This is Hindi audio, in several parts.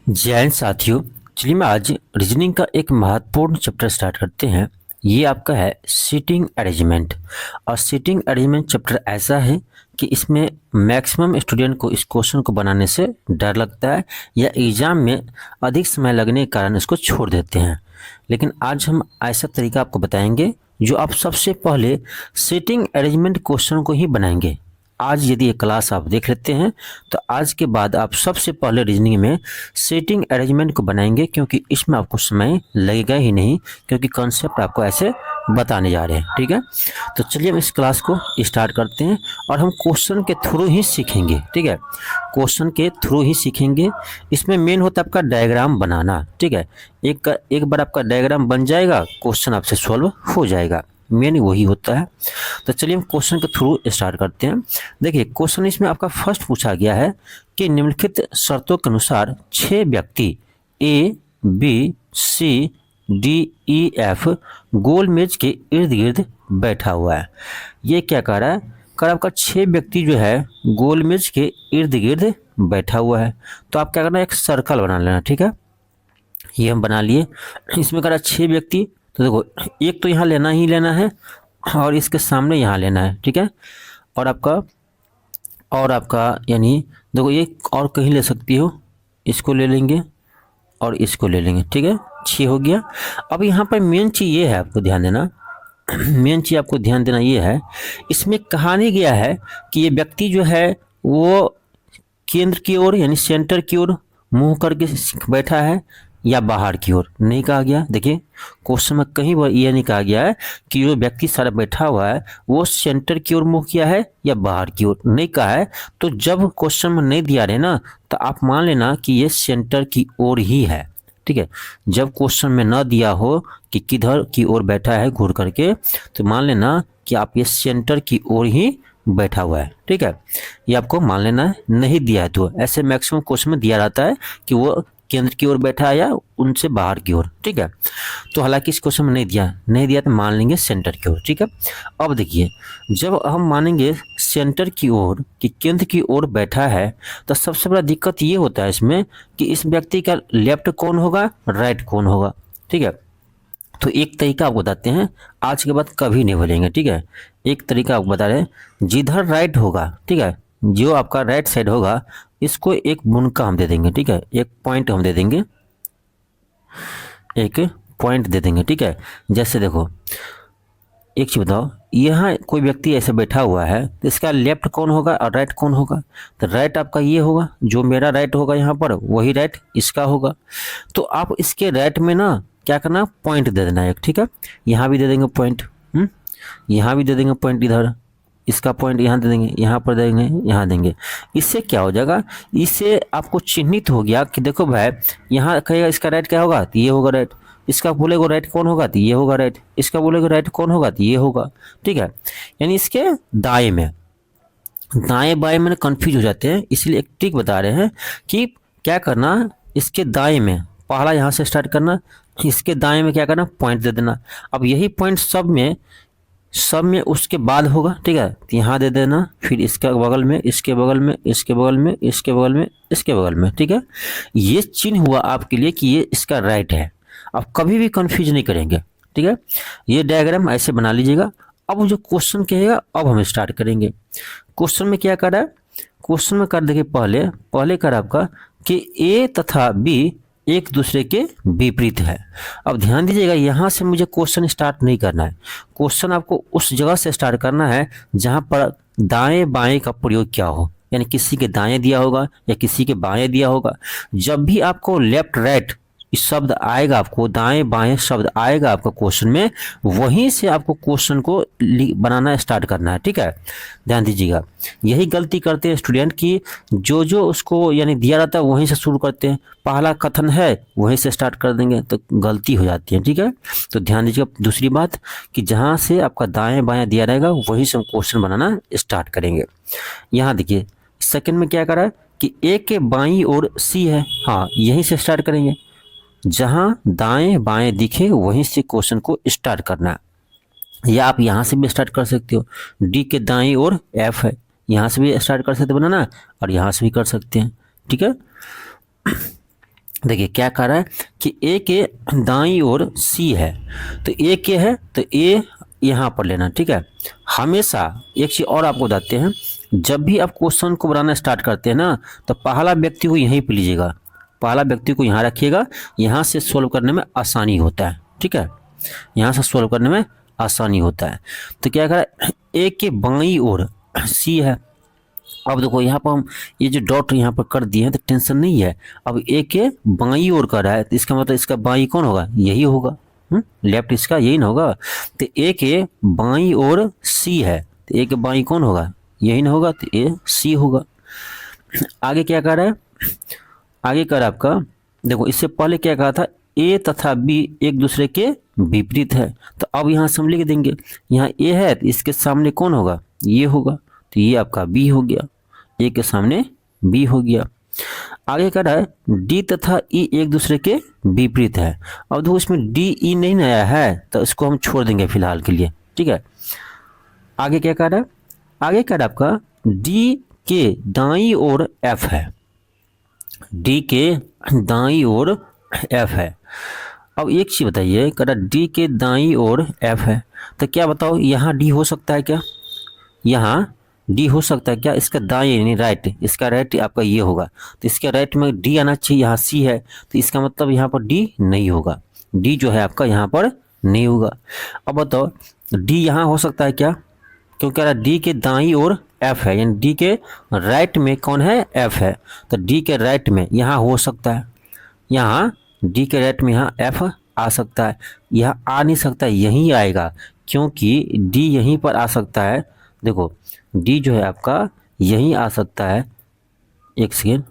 जैन साथियों, चलिए मैं आज रीजनिंग का एक महत्वपूर्ण चैप्टर स्टार्ट करते हैं। ये आपका है सीटिंग अरेंजमेंट। और सीटिंग अरेंजमेंट चैप्टर ऐसा है कि इसमें मैक्सिमम स्टूडेंट को इस क्वेश्चन को बनाने से डर लगता है या एग्जाम में अधिक समय लगने के कारण इसको छोड़ देते हैं। लेकिन आज हम ऐसा तरीका आपको बताएंगे जो आप सबसे पहले सीटिंग अरेंजमेंट क्वेश्चन को ही बनाएंगे। आज यदि ये क्लास आप देख लेते हैं तो आज के बाद आप सबसे पहले रीजनिंग में सेटिंग अरेंजमेंट को बनाएंगे, क्योंकि इसमें आपको समय लगेगा ही नहीं, क्योंकि कॉन्सेप्ट आपको ऐसे बताने जा रहे हैं। ठीक है, तो चलिए हम इस क्लास को स्टार्ट करते हैं और हम क्वेश्चन के थ्रू ही सीखेंगे। ठीक है, क्वेश्चन के थ्रू ही सीखेंगे। इसमें मेन होता है आपका डायग्राम बनाना। ठीक है, एक बार आपका डायग्राम बन जाएगा, क्वेश्चन आपसे सॉल्व हो जाएगा। मेन वही होता है। तो चलिए हम क्वेश्चन के थ्रू स्टार्ट करते हैं। देखिए, क्वेश्चन इसमें आपका फर्स्ट पूछा गया है कि निम्नलिखित शर्तों के अनुसार 6 व्यक्ति A B C D E F गोल मेज के इर्द गिर्द बैठा हुआ है। ये क्या कह रहा है? कह रहा आपका 6 व्यक्ति जो है गोल मेज के इर्द गिर्द बैठा हुआ है। तो आप क्या करना, एक सर्कल बना लेना। ठीक है, ये हम बना लिए। इसमें कह रहा 6 व्यक्ति, तो देखो एक तो यहाँ लेना ही लेना है और इसके सामने यहाँ लेना है। ठीक है, और आपका यानी देखो ये और कहीं ले सकती हो, इसको ले लेंगे और इसको ले लेंगे। ठीक है, 6 हो गया। अब यहाँ पर मेन चीज़ ये है, आपको ध्यान देना मेन चीज़ आपको ध्यान देना ये है, इसमें कहा नहीं गया है कि ये व्यक्ति जो है वो केंद्र की ओर यानी सेंटर की ओर मुंह करके बैठा है या बाहर की ओर। नहीं कहा गया। देखिए, क्वेश्चन में कहीं यह नहीं कहा गया है कि जो व्यक्ति सारा बैठा हुआ है वो सेंटर की ओर मुंह किया है या बाहर की ओर, नहीं कहा है। तो जब क्वेश्चन में नहीं दिया रहे ना, तो आप मान लेना कि ये सेंटर की ओर ही है। ठीक है, जब क्वेश्चन में ना दिया हो कि किधर की ओर बैठा है घूर करके, तो मान लेना कि आप ये सेंटर की ओर ही बैठा हुआ है। ठीक है, ये आपको मान लेना है। नहीं दिया है तो ऐसे मैक्सिमम क्वेश्चन में दिया रहता है कि वो केंद्र की ओर बैठा है या उनसे बाहर की ओर। ठीक है, तो हालांकि इस क्वेश्चन में नहीं दिया तो मान लेंगे सेंटर की ओर। ठीक है, अब देखिए, जब हम मानेंगे सेंटर की ओर कि केंद्र की ओर बैठा है, तो सबसे बड़ा दिक्कत ये होता है इसमें कि इस व्यक्ति का लेफ्ट कौन होगा, राइट कौन होगा। ठीक है, तो एक तरीका आपको बताते हैं, आज के बाद कभी नहीं भूलेंगे। ठीक है, एक तरीका आपको बता रहे हैं, जिधर राइट होगा, ठीक है, जो आपका राइट साइड होगा, इसको एक बुनका हम दे देंगे। ठीक है, एक पॉइंट हम दे देंगे, एक पॉइंट दे देंगे। ठीक है, जैसे देखो, एक चीज बताओ, यहाँ कोई व्यक्ति ऐसे बैठा हुआ है तो इसका लेफ्ट कौन होगा और राइट कौन होगा? तो राइट आपका ये होगा, जो मेरा राइट होगा यहाँ पर वही राइट इसका होगा। तो आप इसके राइट में ना क्या करना, पॉइंट दे देना एक। ठीक है, यहाँ भी दे देंगे पॉइंट, यहाँ भी दे देंगे पॉइंट, इधर इसका पॉइंट यहाँ दे देंगे, यहाँ पर देंगे, यहाँ देंगे। इससे क्या हो जाएगा, इससे आपको चिन्हित हो गया कि देखो भाई, यहाँ कहेगा इसका राइट क्या होगा, तो ये होगा राइट। इसका बोलेगा राइट कौन होगा, तो ये होगा राइट। इसका बोलेगा राइट कौन होगा, तो ये होगा। ठीक है, यानी इसके दाएं में, दाएं बाएं में कंफ्यूज हो जाते हैं, इसलिए एक ट्रिक बता रहे हैं कि क्या करना, इसके दाएं में पहला यहाँ से स्टार्ट करना, इसके दाएं में क्या करना, पॉइंट दे देना। अब यही पॉइंट सब में उसके बाद होगा। ठीक है, तो यहाँ दे देना, फिर इसके बगल में, इसके बगल में, इसके बगल में, इसके बगल में, इसके बगल में। ठीक है, ये चिन्ह हुआ आपके लिए कि ये इसका राइट है। आप कभी भी कंफ्यूज नहीं करेंगे। ठीक है, ये डायग्राम ऐसे बना लीजिएगा। अब जो क्वेश्चन कहेगा, अब हम स्टार्ट करेंगे। क्वेश्चन में क्या कर रहा है, क्वेश्चन में कर देखिए, पहले कर आपका कि ए तथा बी एक दूसरे के विपरीत है। अब ध्यान दीजिएगा, यहाँ से मुझे क्वेश्चन स्टार्ट नहीं करना है। क्वेश्चन आपको उस जगह से स्टार्ट करना है जहाँ पर दाएं बाएं का प्रयोग क्या हो, यानी किसी के दाएं दिया होगा या किसी के बाएं दिया होगा। जब भी आपको लेफ्ट राइट शब्द आएगा, आपको दाएं बाएं शब्द आएगा आपका क्वेश्चन में, वहीं से आपको क्वेश्चन को बनाना स्टार्ट करना है। ठीक है, ध्यान दीजिएगा। यही गलती करते हैं स्टूडेंट की, जो उसको यानी दिया रहता है वहीं से शुरू करते हैं। पहला कथन है वहीं से स्टार्ट कर देंगे तो गलती हो जाती है। ठीक है, तो ध्यान दीजिएगा। दूसरी बात कि जहाँ से आपका दाएं बाएं दिया रहेगा वहीं से हम क्वेश्चन बनाना स्टार्ट करेंगे। यहाँ देखिए, सेकंड में क्या करा है कि ए के बाईं ओर सी है, हाँ यहीं से स्टार्ट करेंगे। जहां दाएं बाएं दिखे वहीं से क्वेश्चन को स्टार्ट करना है। या आप यहां से भी स्टार्ट कर सकते हो, डी के दाईं ओर एफ है, यहां से भी स्टार्ट कर सकते बनाना और यहां से भी कर सकते हैं। ठीक है, देखिए क्या कह रहा है कि ए के दाईं ओर सी है, तो ए के है तो ए यहाँ पर लेना, ठीक है। हमेशा एक चीज़ और आपको बताते हैं, जब भी आप क्वेश्चन को बनाना स्टार्ट करते हैं ना, तो पहला व्यक्ति को यहीं पे लीजिएगा, पहला व्यक्ति को यहाँ रखिएगा, यहाँ से सोल्व करने में आसानी होता है, ठीक है, यहाँ से सोल्व करने में आसानी होता है। तो क्या कह रहा है, ए के बाईं ओर सी है। अब देखो यहाँ पर हम ये जो डॉट यहाँ पर कर दिए हैं तो टेंशन नहीं है। अब ए के बाईं ओर कर रहा है तो इसका मतलब इसका बाईं कौन होगा, यही होगा, लेफ्ट इसका यही ना होगा। तो ए के बाईं ओर सी है, तो ए के बाईं कौन होगा, यही ना होगा, तो ए सी होगा। आगे क्या कर रहा है, आगे कर आपका, देखो इससे पहले क्या कहा था, ए तथा बी एक दूसरे के विपरीत है, तो अब यहाँ से हम लिख देंगे, यहाँ ए है तो इसके सामने कौन होगा, ये होगा, तो ये आपका बी हो गया, ए के सामने बी हो गया। आगे कह रहा है डी तथा ई एक दूसरे के विपरीत है। अब देखो इसमें डी ई नहीं आया है तो इसको हम छोड़ देंगे फिलहाल के लिए, ठीक है। आगे क्या कह रहा है, आगे कह रहा है आपका डी के दाईं ओर एफ है, डी के दाईं ओर एफ है। अब एक चीज बताइए, कह रहा डी के दाईं ओर एफ है, तो क्या बताओ यहाँ डी हो सकता है क्या, यहाँ डी हो सकता है क्या, इसका दाएं यानी राइट, इसका राइट आपका ये होगा, तो इसके राइट में डी आना चाहिए, यहाँ सी है तो इसका मतलब यहाँ पर डी नहीं होगा, डी जो है आपका यहाँ पर नहीं होगा। अब बताओ डी यहाँ हो सकता है क्या, क्योंकि कह रहा डी के दाईं ओर एफ है, यानी डी के राइट में कौन है, एफ है, तो डी के राइट में यहाँ हो सकता है, यहाँ डी के राइट में यहाँ एफ आ सकता है, यहाँ आ नहीं सकता, यहीं आएगा, क्योंकि डी यहीं पर आ सकता है। देखो डी जो है आपका यहीं आ सकता है, एक सेकेंड,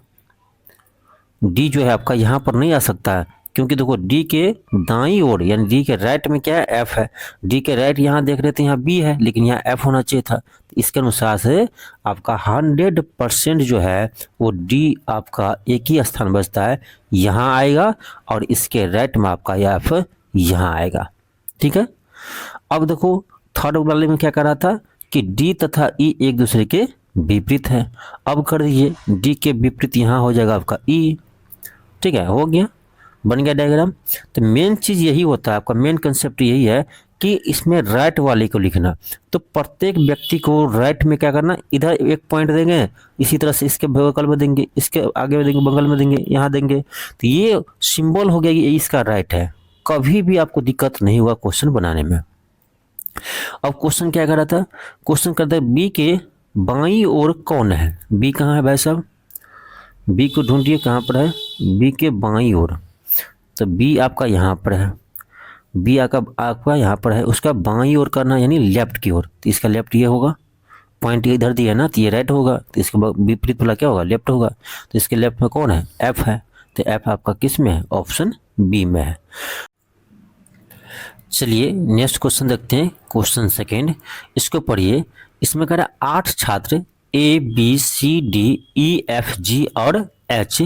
डी जो है आपका यहाँ पर नहीं आ सकता है, क्योंकि देखो डी के दाईं ओर यानी डी के राइट में क्या है, एफ है, डी के राइट यहाँ देख रहे थे यहाँ बी है, लेकिन यहाँ एफ होना चाहिए था, तो इसके अनुसार से आपका 100% जो है वो डी आपका एक ही स्थान बचता है, यहाँ आएगा, और इसके राइट में आपका एफ यहाँ आएगा, ठीक है। अब देखो थर्ड वाले में क्या कर रहा था कि डी तथा ई एक दूसरे के विपरीत है, अब कर दीजिए डी के विपरीत यहाँ हो जाएगा आपका ई, ठीक है, हो गया, बन गया डायग्राम। तो मेन चीज़ यही होता है, आपका मेन कंसेप्ट यही है कि इसमें राइट वाले को लिखना, तो प्रत्येक व्यक्ति को राइट में क्या करना, इधर एक पॉइंट देंगे, इसी तरह से इसके बगल में देंगे, इसके आगे में देंगे, बगल में देंगे, यहाँ देंगे, तो ये सिंबल हो गया कि ये इसका राइट है, कभी भी आपको दिक्कत नहीं हुआ क्वेश्चन बनाने में। अब क्वेश्चन क्या कर रहा था, क्वेश्चन करता है बी के बाईं ओर कौन है, बी कहाँ है भाई साहब, बी को ढूंढिए कहाँ पर है, बी के बाईं ओर, तो बी आपका यहाँ पर है, बी आपका यहाँ पर है, उसका बाईं ओर करना यानी लेफ्ट की ओर, तो इसका लेफ्ट ये होगा, पॉइंट इधर दिया है ना, तो ये राइट होगा, तो इसके विपरीत वाला क्या होगा, लेफ्ट होगा, तो इसके लेफ्ट में कौन है, एफ है, तो एफ आपका किस में है, ऑप्शन बी में है। चलिए नेक्स्ट क्वेश्चन देखते हैं, क्वेश्चन सेकेंड, इसको पढ़िए। इसमें कह रहा है 8 छात्र A B C D E F G और एच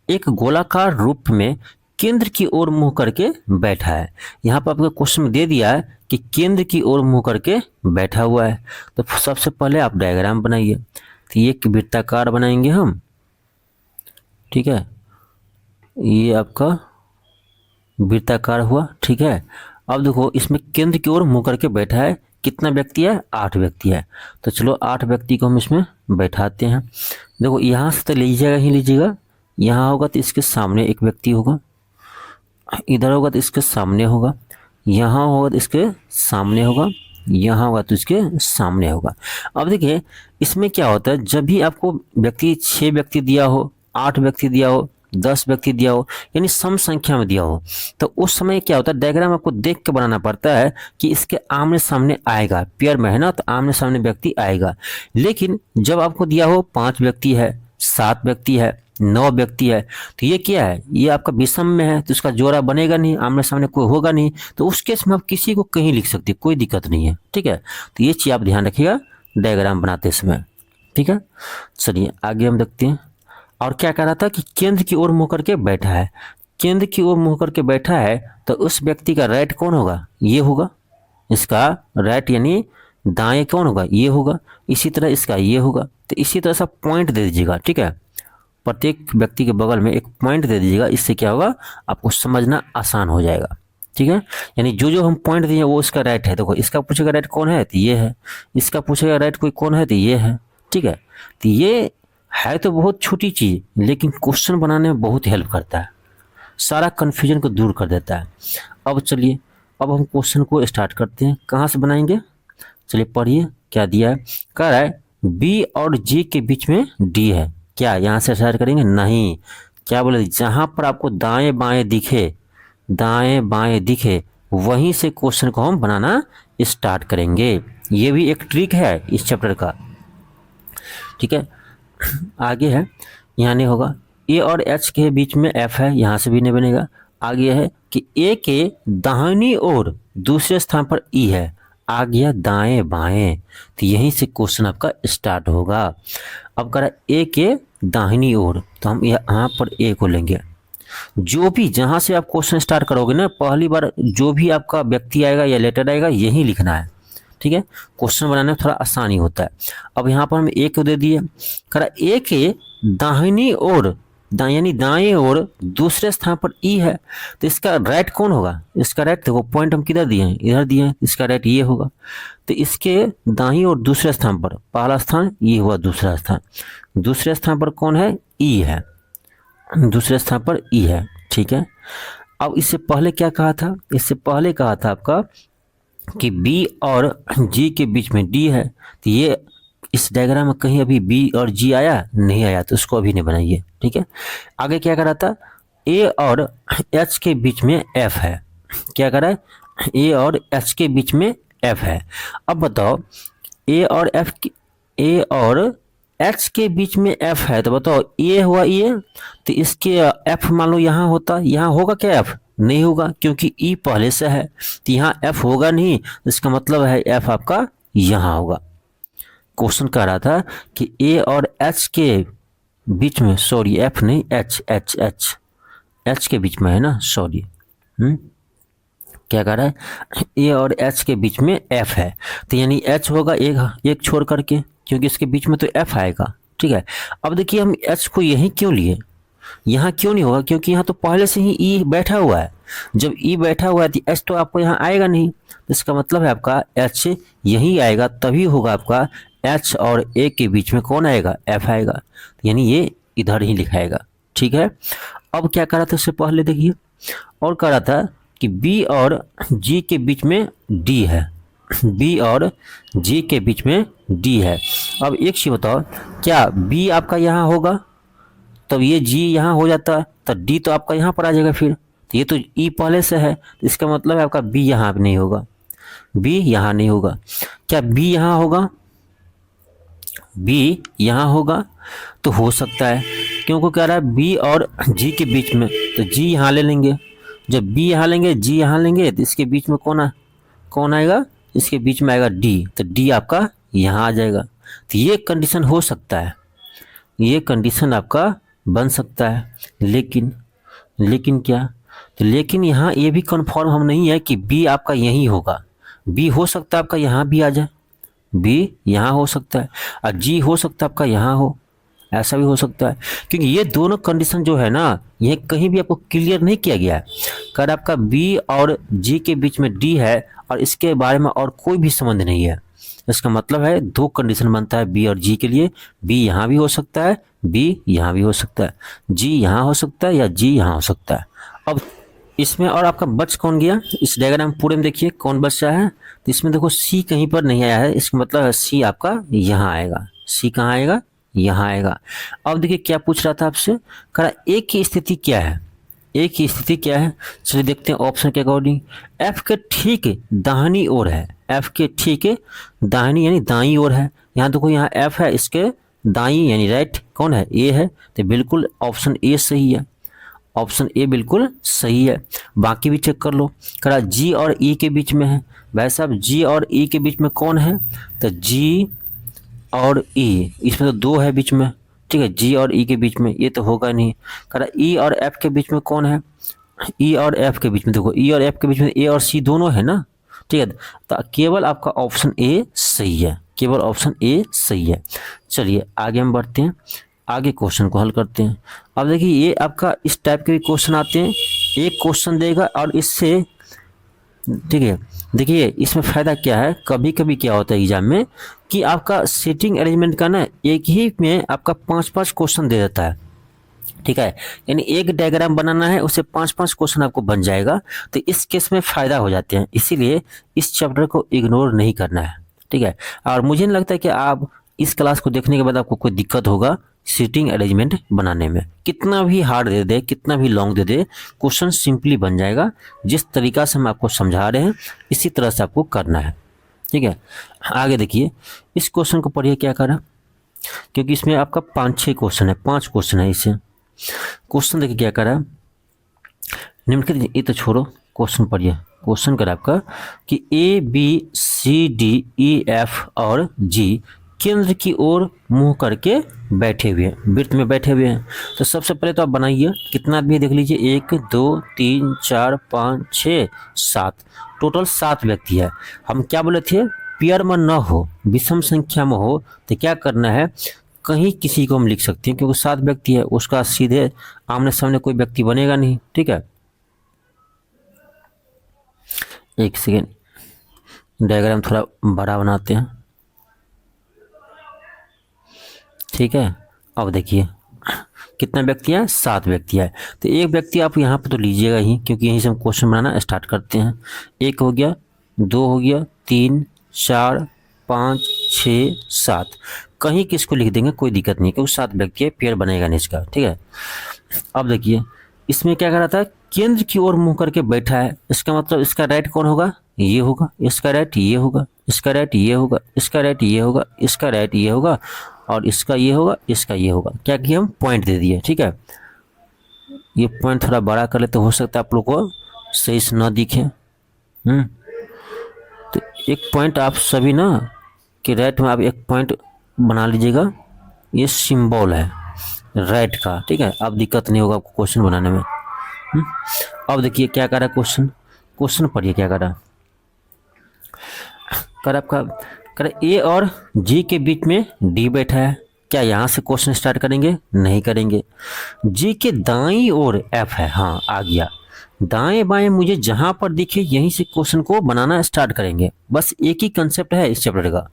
एक गोलाकार रूप में केंद्र की ओर मुंह करके बैठा है। यहाँ पर आपको क्वेश्चन में दे दिया है कि केंद्र की ओर मुंह करके बैठा हुआ है, तो सबसे पहले आप डायग्राम बनाइए, तो ये एक वृत्ताकार बनाएंगे हम, ठीक है, ये आपका वृत्ताकार हुआ, ठीक है। अब देखो इसमें केंद्र की ओर मुंह करके बैठा है, कितना व्यक्ति है, 8 व्यक्ति है, तो चलो 8 व्यक्ति को हम इसमें बैठाते हैं। देखो यहाँ से तो लीजिएगा ही लीजिएगा, यहाँ होगा तो इसके सामने एक व्यक्ति होगा, इधर होगा तो इसके सामने होगा, यहाँ होगा तो इसके सामने होगा, यहाँ होगा तो इसके सामने होगा। अब देखिए इसमें क्या होता है, जब भी आपको व्यक्ति 6 व्यक्ति दिया हो, 8 व्यक्ति दिया हो, 10 व्यक्ति दिया हो, यानी सम संख्या में दिया हो, तो उस समय क्या होता है, डायग्राम आपको देख के बनाना पड़ता है कि इसके आमने सामने आएगा, पेयर में है ना, तो आमने सामने व्यक्ति आएगा। लेकिन जब आपको दिया हो 5 व्यक्ति है, 7 व्यक्ति है, 9 व्यक्ति है, तो ये क्या है, ये आपका विषम में है, तो उसका जोड़ा बनेगा नहीं, आमने सामने कोई होगा नहीं, तो उस केस में आप किसी को कहीं लिख सकते, कोई दिक्कत नहीं है, ठीक है। तो ये चीज़ आप ध्यान रखिएगा डायग्राम बनाते समय, ठीक है। चलिए आगे हम देखते हैं। और क्या कह रहा था कि केंद्र की ओर मुंह करके बैठा है, केंद्र की ओर मुंह करके बैठा है, तो उस व्यक्ति का राइट कौन होगा, ये होगा, इसका राइट यानी दाएं कौन होगा, ये होगा, इसी तरह इसका ये होगा, तो इसी तरह से पॉइंट दे दीजिएगा, ठीक है, प्रत्येक व्यक्ति के बगल में एक पॉइंट दे दीजिएगा, इससे क्या होगा आपको समझना आसान हो जाएगा। ठीक है, यानी जो जो हम पॉइंट दिए वो इसका राइट है। देखो इसका पूछेगा राइट कौन है तो ये है, इसका पूछेगा राइट कोई कौन है तो ये है। ठीक है, तो ये है तो बहुत छोटी चीज़, लेकिन क्वेश्चन बनाने में बहुत हेल्प करता है, सारा कन्फ्यूजन को दूर कर देता है। अब चलिए, अब हम क्वेश्चन को स्टार्ट करते हैं। कहाँ से बनाएंगे, चलिए पढ़िए क्या दिया है। कह रहा है बी और जी के बीच में डी है, क्या यहाँ से स्टार्ट करेंगे, नहीं, क्या बोले, जहाँ पर आपको दाएं बाएं दिखे, दाएं बाएं दिखे वहीं से क्वेश्चन को हम बनाना स्टार्ट करेंगे। ये भी एक ट्रिक है इस चैप्टर का। ठीक है, आगे है, यहाँ नहीं होगा, ए और एच के बीच में एफ है, यहाँ से भी नहीं बनेगा। आगे है कि ए के दाहिनी ओर दूसरे स्थान पर ई है, आ गया दाएं बाएं, तो यहीं से क्वेश्चन आपका स्टार्ट होगा। अब कह रहा है ए के दाहिनी ओर, तो हम यहाँ पर ए को लेंगे। जो भी जहाँ से आप क्वेश्चन स्टार्ट करोगे ना, पहली बार जो भी आपका व्यक्ति आएगा या लेटर आएगा यही लिखना है। ठीक है, क्वेश्चन बनाने में थोड़ा आसानी होता है। अब यहाँ पर हम ए को दे दिए, कह रहा ए के दाहिनी ओर, यानी दाएं ओर दूसरे स्थान पर ई है, तो इसका राइट कौन होगा, इसका राइट देखो पॉइंट हम किधर दिए हैं, इधर दिए हैं, इसका राइट ये होगा। तो इसके दाहिनी ओर दूसरे स्थान पर, पहला स्थान ये हुआ, दूसरा स्थान, दूसरे स्थान पर कौन है, ई है, दूसरे स्थान पर ई है। ठीक है, अब इससे पहले क्या कहा था, इससे पहले कहा था आपका कि बी और जी के बीच में डी है, तो ये इस डायग्राम में कहीं अभी बी और जी आया नहीं आया, तो उसको अभी नहीं बनाइए। ठीक है, आगे क्या कर रहा था, ए और एच के बीच में एफ है, क्या कर रहा है, ए और एच के बीच में एफ है। अब बताओ ए और एच के बीच में एफ है, तो बताओ ए हुआ ये, तो इसके एफ मान लो यहाँ होता, यहाँ होगा क्या एफ, नहीं होगा, क्योंकि ई पहले से है, तो यहाँ एफ होगा नहीं, इसका मतलब है एफ आपका यहाँ होगा। क्वेश्चन कह रहा था कि ए और एच के बीच में, सॉरी एफ नहीं, एच के बीच में है ना, सॉरी, क्या कह रहा है, ए और एच के बीच में एफ है, तो यानी एच होगा एक छोड़ करके, क्योंकि इसके बीच में तो एफ आएगा। ठीक है, अब देखिए हम एच को यहीं क्यों लिए, यहाँ क्यों नहीं होगा, क्योंकि यहाँ तो पहले से ही ई बैठा हुआ है, जब ई बैठा हुआ है तो एच तो आपको यहाँ आएगा नहीं, इसका मतलब है आपका एच यहीं आएगा, तभी होगा आपका एच और ए के बीच में कौन आएगा, एफ आएगा, यानी ये इधर ही लिखाएगा। ठीक है, अब क्या करा था उससे पहले देखिए, और कह रहा था कि बी और जी के बीच में डी है, बी और जी के बीच में डी है। अब एक चीज बताओ, क्या बी आपका यहाँ होगा, तब ये जी यहाँ हो जाता है, तो डी तो आपका यहाँ पर आ जाएगा फिर, तो ये तो ई पहले से है, तो इसका मतलब है आपका बी यहाँ नहीं होगा, बी यहाँ नहीं होगा। क्या बी यहाँ होगा, बी यहाँ होगा, तो हो सकता है, क्योंकि कह रहा है बी और जी के बीच में, तो जी यहाँ ले लेंगे, जब बी यहाँ लेंगे जी यहाँ लेंगे, तो इसके बीच में कौन आएगा, इसके बीच में आएगा डी, तो डी आपका यहाँ आ जाएगा। तो ये कंडीशन हो सकता है, ये कंडीशन आपका बन सकता है, लेकिन क्या, तो लेकिन यहाँ ये भी कन्फर्म हम नहीं है कि बी आपका यही होगा, बी हो सकता है आपका यहाँ भी आ जाए, बी यहाँ हो सकता है, और जी हो सकता है आपका यहाँ हो, ऐसा भी हो सकता है, क्योंकि ये दोनों कंडीशन जो है ना, ये कहीं भी आपको क्लियर नहीं किया गया है। अगर आपका बी और जी के बीच में डी है और इसके बारे में और कोई भी संबंध नहीं है, इसका मतलब है दो कंडीशन बनता है बी और जी के लिए, बी यहाँ भी हो सकता है, बी यहाँ भी हो सकता है, जी यहाँ हो सकता है, या जी यहाँ हो सकता है। अब इसमें और आपका बच कौन गया, इस डायग्राम पूरे में देखिए कौन बच रहा है, तो इसमें देखो सी कहीं पर नहीं आया है, इसका मतलब है सी आपका यहाँ आएगा, सी कहाँ आएगा, यहाँ आएगा। अब देखिए क्या पूछ रहा था आपसे, कह रहा ए की स्थिति क्या है, ए की स्थिति क्या है, चलिए देखते हैं ऑप्शन के अकॉर्डिंग। एफ के ठीक दाहिनी ओर है, एफ के ठीक दाहिनी यानी दाईं ओर है, यहाँ देखो यहाँ एफ है, इसके दाईं यानी राइट कौन है, ए है, तो बिल्कुल ऑप्शन ए सही है, ऑप्शन ए बिल्कुल सही है। बाकी भी चेक कर लो, कह रहा जी और ई के बीच में है, भाई साहब जी और ई के बीच में कौन है, तो जी और ई, इसमें तो दो है बीच में, ठीक है, जी और ई के बीच में ये तो होगा नहीं। कह रहा ई और एफ के बीच में कौन है, ई और एफ के बीच में देखो, ई और एफ के बीच में ए और सी दोनों है ना, ठीक है, तो केवल आपका ऑप्शन ए सही है, केवल ऑप्शन ए सही है। चलिए आगे हम बढ़ते हैं, आगे क्वेश्चन को हल करते हैं। अब देखिए ये आपका इस टाइप के भी क्वेश्चन आते हैं, एक क्वेश्चन देगा और इससे, ठीक है, देखिए इसमें फ़ायदा क्या है, कभी कभी क्या होता है एग्जाम में कि आपका सीटिंग अरेंजमेंट का ना एक ही में आपका 5-5 क्वेश्चन दे देता है, ठीक है, यानी एक डायग्राम बनाना है उससे 5-5 क्वेश्चन आपको बन जाएगा। तो इस केस में फ़ायदा हो जाते हैं, इसीलिए इस चैप्टर को इग्नोर नहीं करना है, ठीक है। और मुझे नहीं लगता कि आप इस क्लास को देखने के बाद आपको कोई दिक्कत होगा सीटिंग अरेंजमेंट बनाने में। कितना भी हार्ड दे दे, कितना भी long they they, question simply बन जाएगा। जिस तरीका से हम आपको समझा रहे हैं इसी तरह से आपको करना है, ठीक है। आगे देखिए इस क्वेश्चन को पढ़िए क्या करा, क्योंकि इसमें आपका 5-6 क्वेश्चन है, 5 क्वेश्चन है इससे। क्वेश्चन देखिए क्या करा, निम्नलिखित, ये तो छोड़ो, क्वेश्चन पढ़िए। क्वेश्चन करा आपका कि A B C D E F और जी केंद्र की ओर मुंह करके बैठे हुए हैं, वृत्त में बैठे हुए हैं। तो सबसे पहले तो आप बनाइए, कितना आदमी देख लीजिए, 1 2 3 4 5 6 7, टोटल 7 व्यक्ति है। हम क्या बोले थे, पेयर में न हो, विषम संख्या में हो तो क्या करना है, कहीं किसी को हम लिख सकते हैं, क्योंकि 7 व्यक्ति है, उसका सीधे आमने सामने कोई व्यक्ति बनेगा नहीं, ठीक है। एक सेकेंड, डायग्राम थोड़ा बड़ा बनाते हैं, ठीक है। अब देखिए कितना व्यक्ति है, 7 व्यक्ति है। तो एक व्यक्ति आप यहाँ पे तो लीजिएगा ही, क्योंकि यहीं से हम क्वेश्चन बनाना स्टार्ट करते हैं। 1 हो गया, 2 हो गया, 3 4 5 6 7, कहीं किसको लिख देंगे कोई दिक्कत नहीं, क्योंकि 7 व्यक्ति है, पेयर बनेगा नहीं इसका, ठीक है। अब देखिए इसमें क्या कर रहा था, केंद्र की ओर मुंह करके बैठा है, इसका मतलब इसका राइट कौन होगा, ये होगा, इसका राइट ये होगा, इसका राइट ये होगा, इसका राइट ये होगा, इसका राइट ये होगा, और इसका ये होगा, इसका ये होगा। क्या किया, हम पॉइंट दे दिए, ठीक है। ये पॉइंट थोड़ा बड़ा कर ले तो हो सकता है आप लोग को सही से ना दिखे। तो एक पॉइंट आप सभी ना कि राइट में आप एक पॉइंट बना लीजिएगा, ये सिंबल है राइट का, ठीक है। अब दिक्कत नहीं होगा आपको क्वेश्चन बनाने में। अब देखिए क्या कर रहा है क्वेश्चन, क्वेश्चन पढ़िए क्या कर रहा, कर आपका कर ए और जी के बीच में डी बैठा है। क्या यहाँ से क्वेश्चन स्टार्ट करेंगे, नहीं करेंगे। जी के दाईं ओर एफ है, हाँ आ गया, दाएं बाएं मुझे जहां पर दिखे यहीं से क्वेश्चन को बनाना स्टार्ट करेंगे, बस एक ही कंसेप्ट है इस चैप्टर का।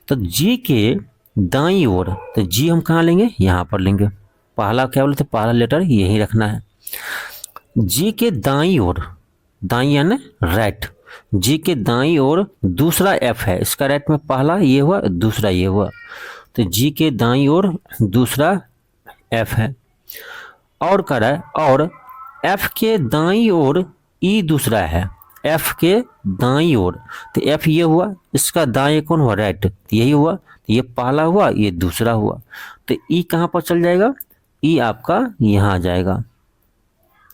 तो जी के दाईं ओर, तो जी हम कहाँ लेंगे, यहाँ पर लेंगे, पहला क्या बोलते, पहला लेटर यही रखना है। जी के दाईं ओर, दाईं यानी राइट, जी के दाईं ओर दूसरा एफ है, इसका राइट में पहला ये हुआ, दूसरा ये हुआ, तो जी के दाईं ओर दूसरा एफ है। और कर रहा है, और एफ के दाईं ओर ई दूसरा है, एफ के दाईं ओर, तो एफ ये हुआ, इसका दाएं कौन हुआ, राइट, तो यही हुआ, तो ये पहला हुआ, ये दूसरा हुआ, तो ई कहाँ पर चल जाएगा, ई आपका यहाँ जाएगा,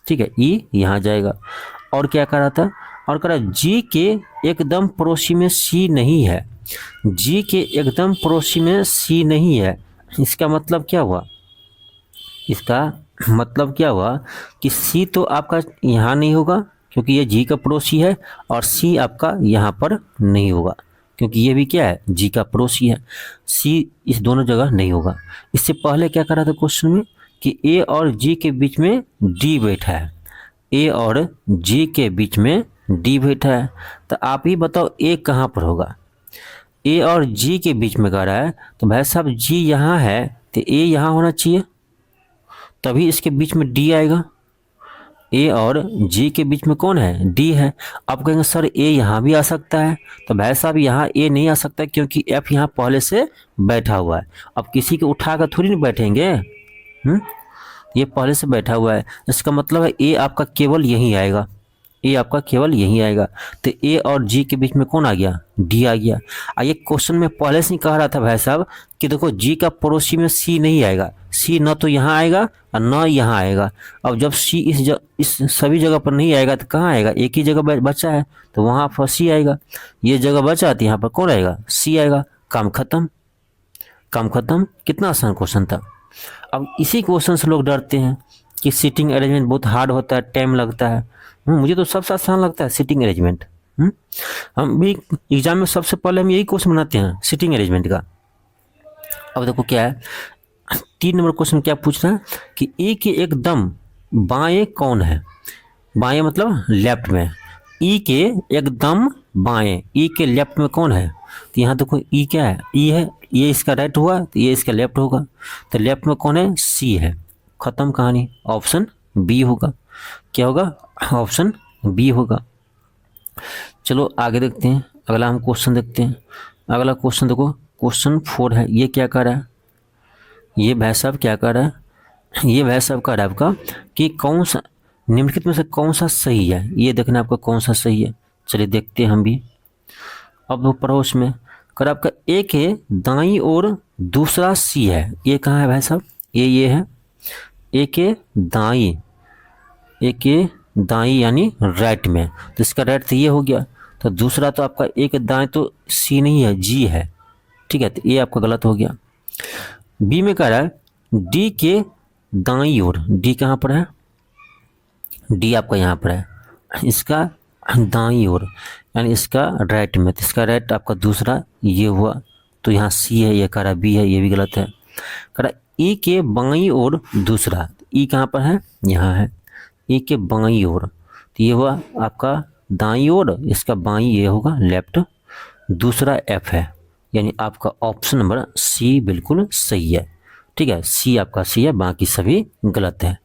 ठीक है, ई यहाँ जाएगा। और क्या कर रहा था, और कह रहा जी के एकदम पड़ोसी में सी नहीं है, जी के एकदम पड़ोसी में सी नहीं है, इसका मतलब क्या हुआ, इसका मतलब क्या हुआ कि सी तो आपका यहाँ नहीं होगा क्योंकि ये जी का पड़ोसी है, और सी आपका यहाँ पर नहीं होगा क्योंकि ये भी क्या है, जी का पड़ोसी है, सी इस दोनों जगह नहीं होगा। इससे पहले क्या करा था क्वेश्चन में कि ए और जी के बीच में डी बैठा है, ए और जी के बीच में डी बैठा है, तो आप ही बताओ ए कहाँ पर होगा, ए और जी के बीच में कह रहा है, तो भाई साहब जी यहाँ है तो ए यहाँ होना चाहिए, तभी इसके बीच में डी आएगा। ए और जी के बीच में कौन है, डी है। आप कहेंगे सर ए यहाँ भी आ सकता है, तो भाई साहब यहाँ ए नहीं आ सकता क्योंकि एफ यहाँ पहले से बैठा हुआ है, अब किसी को उठा कर थोड़ी नहीं बैठेंगे, ये पहले से बैठा हुआ है, इसका मतलब है ए आपका केवल यहीं आएगा, ए आपका केवल यहीं आएगा, तो ए और जी के बीच में कौन आ गया, डी आ गया। ये क्वेश्चन में पहले से ही कह रहा था भाई साहब कि देखो जी का पड़ोसी में सी नहीं आएगा, सी न तो यहाँ आएगा और न यहाँ आएगा। अब जब सी इस सभी जगह पर नहीं आएगा तो कहाँ आएगा, एक ही जगह बचा है तो वहाँ पर सी आएगा, ये जगह बचा तो यहाँ पर कौन आएगा, सी आएगा, काम खत्म, काम खत्म। कितना आसान क्वेश्चन था। अब इसी क्वेश्चन से लोग डरते हैं कि सीटिंग अरेंजमेंट बहुत हार्ड होता है, टाइम लगता है। मुझे तो सबसे आसान लगता है सीटिंग अरेंजमेंट। हम भी एग्जाम में सबसे पहले हम यही क्वेश्चन बनाते हैं सीटिंग अरेंजमेंट का। अब देखो क्या है, 3 नंबर क्वेश्चन क्या पूछ रहा है कि ई के एकदम बाएं कौन है। बाएं मतलब लेफ्ट में, ई के एकदम बाएं, ई के लेफ्ट में कौन है। तो यहाँ देखो ई क्या है, ई है, ये इसका राइट हुआ तो ये इसका लेफ्ट होगा। तो लेफ्ट में कौन है, सी है। खत्म कहानी, ऑप्शन बी होगा। क्या होगा, ऑप्शन बी होगा। चलो आगे देखते हैं, अगला हम क्वेश्चन देखते हैं। अगला क्वेश्चन देखो, क्वेश्चन 4 है। ये क्या कर रहा है, ये भाई साहब क्या कर रहा है, ये भाई साहब कह रहा है आपका कि कौन सा निम्नलिखित में से कौन सा सही है। ये देखना आपका कौन सा सही है। चलिए देखते हैं हम भी। अब वो पड़ोस में कर आपका ए के दाईं ओर दूसरा सी है। ये कहाँ है भाई साहब, ये है ए के दाईं, ए के दाईं यानी राइट में। तो इसका राइट तो ये हो गया। तो दूसरा तो आपका ए के दाएं तो सी नहीं है, जी है। ठीक है, तो ये आपका गलत हो गया। बी में कह रहा है डी के दाईं ओर। डी कहाँ पर है, डी आपका यहाँ पर है, इसका दाईं ओर यानी इसका राइट में। तो इसका राइट आपका दूसरा ये हुआ। तो यहाँ सी है, ये कह रहा बी है, ये भी गलत है। कह रहा ई के बाईं ओर दूसरा। ई कहाँ पर है, यहाँ है, ई के बाईं ओर। तो ये हुआ आपका दाईं ओर, इसका बाईं ये होगा लेफ्ट, दूसरा एफ है। यानी आपका ऑप्शन नंबर सी बिल्कुल सही है। ठीक है, सी आपका सी है, बाकी सभी गलत है।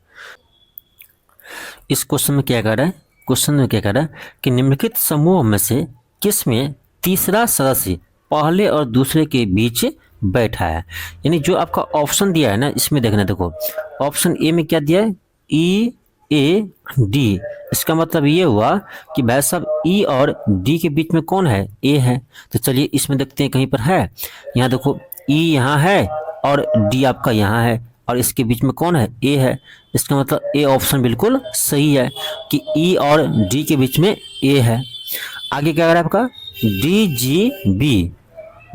इस क्वेश्चन में क्या कह रहा है, क्वेश्चन में क्या कह रहा है कि निम्नलिखित समूह में से किस में तीसरा सदस्य पहले और दूसरे के बीच बैठा है। यानी जो आपका ऑप्शन दिया है ना, इसमें देखना, देखो ऑप्शन ए में क्या दिया है, ई ए डी। इसका मतलब ये हुआ कि भाई साहब ई और डी के बीच में कौन है, ए है। तो चलिए इसमें देखते हैं कहीं पर है। यहाँ देखो ई यहाँ है और डी आपका यहाँ है और इसके बीच में कौन है, ए है। इसका मतलब ए ऑप्शन बिल्कुल सही है कि ई और डी के बीच में ए है। आगे क्या कर रहा है आपका D G B,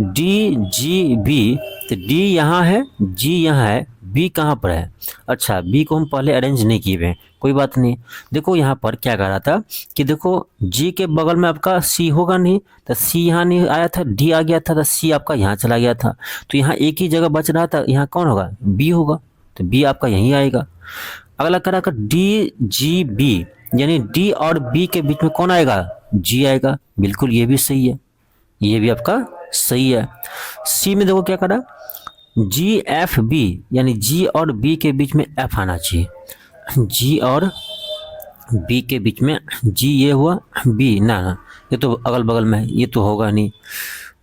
D G B. तो डी यहाँ है, जी यहाँ है, बी कहाँ पर है। अच्छा, बी को हम पहले अरेंज नहीं किए हुए, कोई बात नहीं। देखो यहाँ पर क्या कह रहा था कि देखो जी के बगल में आपका सी होगा नहीं, तो सी यहाँ नहीं आया था, डी आ गया था, तो सी आपका यहाँ चला गया था। तो यहाँ एक ही जगह बच रहा था, यहाँ कौन होगा, बी होगा। तो बी आपका यहीं आएगा। अगला कह रहा था डी जी बी, यानी डी और बी के बीच में कौन आएगा, जी आएगा। बिल्कुल ये भी सही है, ये भी आपका सही है। सी में देखो क्या कह रहा, जी एफ बी, यानी जी और बी के बीच में एफ आना चाहिए। जी और बी के बीच में, जी ये हुआ, बी ना ना, ये तो अगल बगल में है, ये तो होगा नहीं।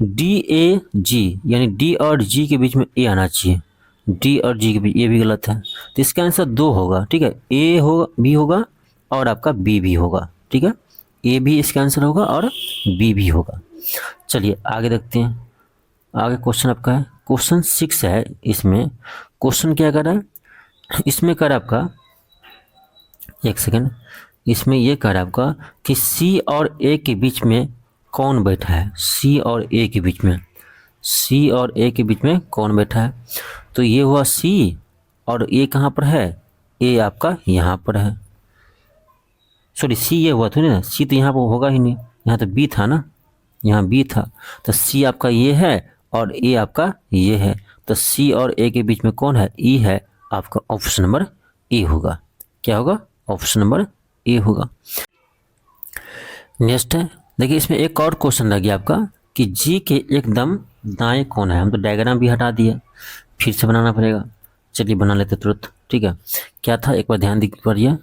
डी ए जी, यानी डी और जी के बीच में ए आना चाहिए। डी और जी के बीच, ये भी गलत है। तो इसका आंसर 2 होगा। ठीक है, ए होगा, बी होगा और आपका बी भी होगा। ठीक है, ए भी इसका आंसर होगा और बी भी होगा। चलिए आगे देखते हैं। आगे क्वेश्चन आपका है, क्वेश्चन 6 है। इसमें क्वेश्चन क्या कर रहा है, इसमें कर आपका, एक सेकेंड, इसमें ये कर आपका कि सी और ए के बीच में कौन बैठा है। सी और ए के बीच में, सी और ए के बीच में कौन बैठा है। तो ये हुआ सी और ए कहाँ पर है, ए आपका यहाँ पर है। सॉरी, सी ये हुआ था ना, सी तो यहाँ पर होगा ही नहीं, यहाँ तो बी था ना, यहाँ बी था। तो सी आपका ये है और ए आपका ये है। तो सी और ए के बीच में कौन है, ई है। आपका ऑप्शन नंबर ए होगा। क्या होगा, ऑप्शन नंबर ए होगा। नेक्स्ट है, देखिए इसमें एक और क्वेश्चन रह गया आपका कि जी के एकदम दाएं कौन है। हम तो डायग्राम भी हटा दिए, फिर से बनाना पड़ेगा। चलिए बना लेते तुरंत। ठीक है, क्या था एक बार ध्यान दीजिए।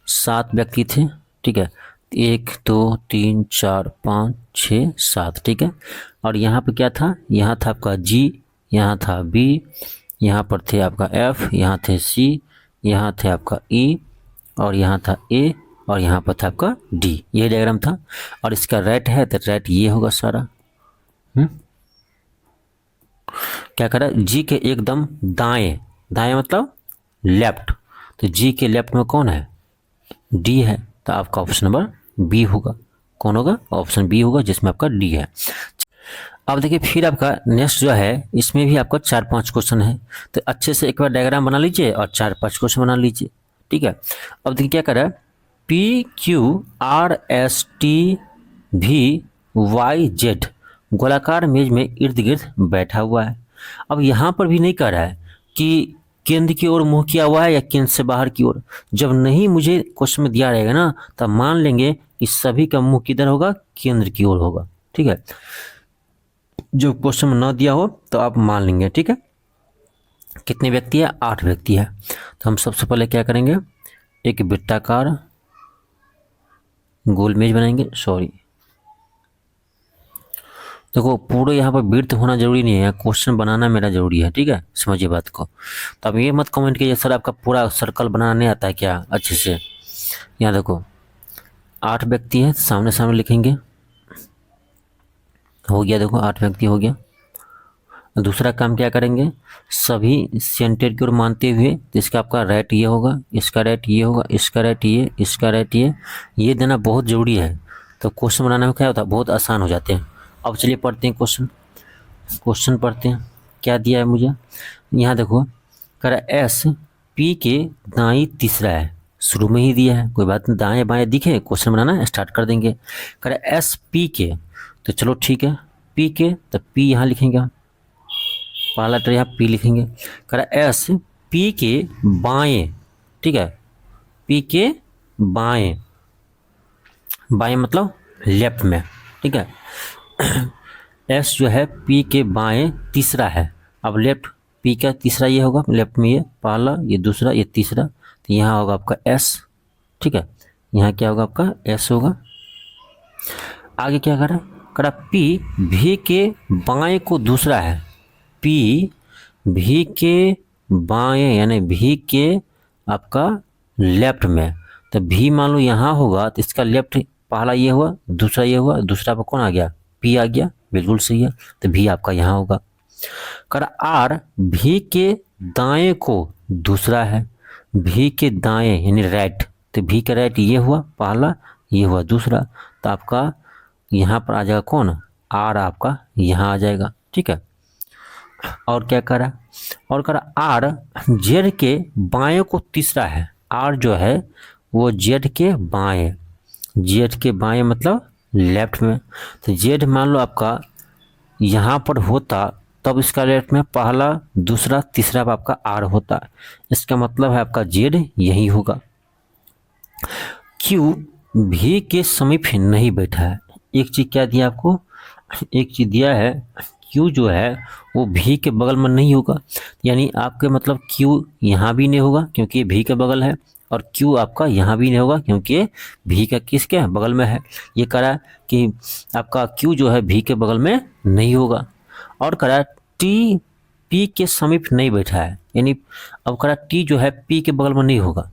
7 व्यक्ति थे। ठीक है, 1 2 3 4 5 6 7। ठीक है, और यहाँ पे क्या था, यहाँ था आपका जी, यहाँ था बी, यहाँ पर थे आपका एफ, यहाँ थे सी, यहाँ थे आपका ई और यहाँ था ए और यहाँ पर था आपका डी। ये डायग्राम था और इसका राइट है, तो राइट ये होगा सारा। क्या करा, जी के एकदम दाएं, दाएं मतलब लेफ्ट। तो जी के लेफ्ट में कौन है, डी है। तो आपका ऑप्शन नंबर बी होगा। कौन होगा, ऑप्शन बी होगा, जिसमें आपका डी है। अब देखिए फिर आपका नेक्स्ट जो है, इसमें भी आपका 4-5 क्वेश्चन है। तो अच्छे से एक बार डायग्राम बना लीजिए और 4-5 क्वेश्चन बना लीजिए। ठीक है, अब देखिए क्या कर रहा है, P Q R S T V Y Z गोलाकार मेज में इर्द गिर्द बैठा हुआ है। अब यहाँ पर भी नहीं कह रहा है, कि केंद्र की ओर मुंह किया हुआ है या केंद्र से बाहर की ओर। जब नहीं मुझे क्वेश्चन में दिया रहेगा ना, तब मान लेंगे कि सभी का मुंह किधर होगा, केंद्र की ओर होगा। ठीक है, जब क्वेश्चन में न दिया हो तो आप मान लेंगे। ठीक है, कितने व्यक्ति है, 8 व्यक्ति है। तो हम सबसे पहले क्या करेंगे, एक वृत्ताकार गोल मेज बनाएंगे। सॉरी, देखो पूरे यहाँ पर वृत्त होना जरूरी नहीं है, क्वेश्चन बनाना मेरा जरूरी है। ठीक है, समझिए बात को। तो अब ये मत कमेंट कीजिए सर आपका पूरा सर्कल बनाना नहीं आता है क्या अच्छे से। यहाँ देखो 8 व्यक्ति है, सामने सामने लिखेंगे। हो गया, देखो 8 व्यक्ति हो गया। दूसरा काम क्या करेंगे, सभी सेंटर की ओर मानते हुए, तो इसका आपका राइट ये होगा, इसका राइट ये होगा, इसका राइट ये, इसका राइट ये देना बहुत ज़रूरी है। तो क्वेश्चन बनाने में क्या होता है, बहुत आसान हो जाते हैं। अब चलिए पढ़ते हैं क्वेश्चन पढ़ते हैं। क्या दिया है मुझे, यहाँ देखो कह रहा है एस पी के दाई तीसरा है, शुरू में ही दिया है, कोई बात नहीं, दाएं बाएं दिखे क्वेश्चन बनाना स्टार्ट कर देंगे। कह रहा है एस पी के, तो चलो ठीक है, पी के तो पी यहाँ लिखेंगे हम, पहला तो यहाँ पी लिखेंगे। कह रहा है एस पी के बाएं, ठीक है, पी के बाएं, बाएं मतलब लेफ्ट में। ठीक है, एस जो है पी के बाएं तीसरा है। अब लेफ्ट पी का तीसरा ये होगा, लेफ्ट में ये पहला, ये दूसरा, ये तीसरा, तो यहाँ होगा आपका एस। ठीक है, यहाँ क्या होगा आपका एस होगा। आगे क्या करा, करा पी भी के बाएं को दूसरा है, पी भी के बाएं यानी भी के आपका लेफ्ट में। तो भी मान लो यहाँ होगा तो इसका लेफ्ट पहला ये हुआ, दूसरा ये हुआ, दूसरा पर कौन आ गया, पी आ गया, बिल्कुल सही है। तो भी आपका यहाँ होगा। कर आर भी के दाएं को दूसरा है, भी के दाएं यानी राइट, तो भी का राइट ये हुआ पहला, ये हुआ दूसरा, तो आपका यहाँ पर आ जाएगा कौन, आर आपका यहाँ आ जाएगा। ठीक है, और क्या करा, और करा आर जेड के बाएं को तीसरा है, आर जो है वो जेड के बाएं, जेड के बाएं मतलब लेफ्ट में। तो जेड मान लो आपका यहाँ पर होता तब इसका लेफ्ट में पहला, दूसरा, तीसरा पर आपका आर होता, इसका मतलब है आपका जेड यही होगा। क्यू भी के समीप नहीं बैठा है, एक चीज़ क्या दिया आपको, एक चीज़ दिया है क्यू जो है वो भी के बगल में नहीं होगा, यानी आपके मतलब क्यू यहाँ भी नहीं होगा क्योंकि भी के बगल है, और क्यू आपका यहाँ भी नहीं होगा क्योंकि भी का किसके बगल में है। ये करा कि आपका क्यू जो है भी के बगल में नहीं होगा। और करा टी पी के समीप नहीं बैठा है, यानी अब करा टी जो है पी के बगल में नहीं होगा,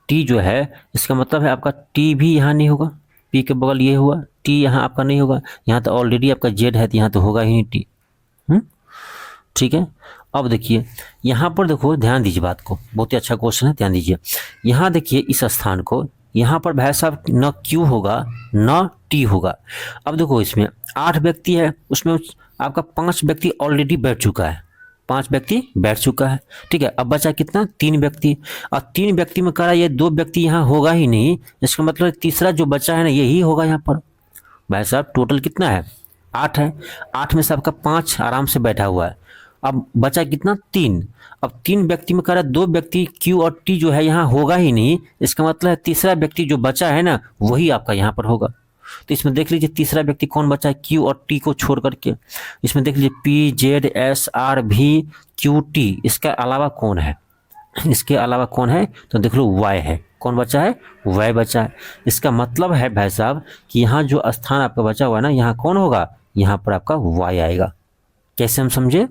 टी जो है इसका मतलब है आपका टी भी यहाँ नहीं होगा, पी के बगल ये हुआ, टी यहाँ आपका नहीं होगा, यहाँ तो ऑलरेडी आपका जेड है तो यहाँ तो होगा ही नहीं टी। ठीक है, अब देखिए यहाँ पर देखो, ध्यान दीजिए बात को, बहुत ही अच्छा क्वेश्चन है, ध्यान दीजिए। यहाँ देखिए इस स्थान को, यहाँ पर भाई साहब न क्यू होगा न टी होगा। अब देखो इसमें 8 व्यक्ति है, उसमें आपका 5 व्यक्ति ऑलरेडी बैठ चुका है, 5 व्यक्ति बैठ चुका है। ठीक है, अब बचा कितना, 3 व्यक्ति, और 3 व्यक्ति में करा ये 2 व्यक्ति यहाँ होगा ही नहीं, इसका मतलब तीसरा जो बचा है ना यही होगा यहाँ पर। भाई साहब टोटल कितना है, 8 है, 8 में से आपका 5 आराम से बैठा हुआ है, अब बचा कितना, 3। अब 3 व्यक्ति में कह रहा है 2 व्यक्ति क्यू और टी जो है यहाँ होगा ही नहीं, इसका मतलब है तीसरा व्यक्ति जो बचा है ना वही आपका यहाँ पर होगा। तो इसमें देख लीजिए तीसरा व्यक्ति कौन बचा है, क्यू और टी को छोड़ करके। इसमें देख लीजिए पी जेड एस आर भी क्यू टी, इसके अलावा कौन है, इसके अलावा कौन है, तो देख लो वाई है, कौन बचा है, वाई बचा है। इसका मतलब है भाई साहब कि यहाँ जो स्थान आपका बचा हुआ है ना, यहाँ कौन होगा, यहाँ पर आपका वाई आएगा। कैसे हम समझे,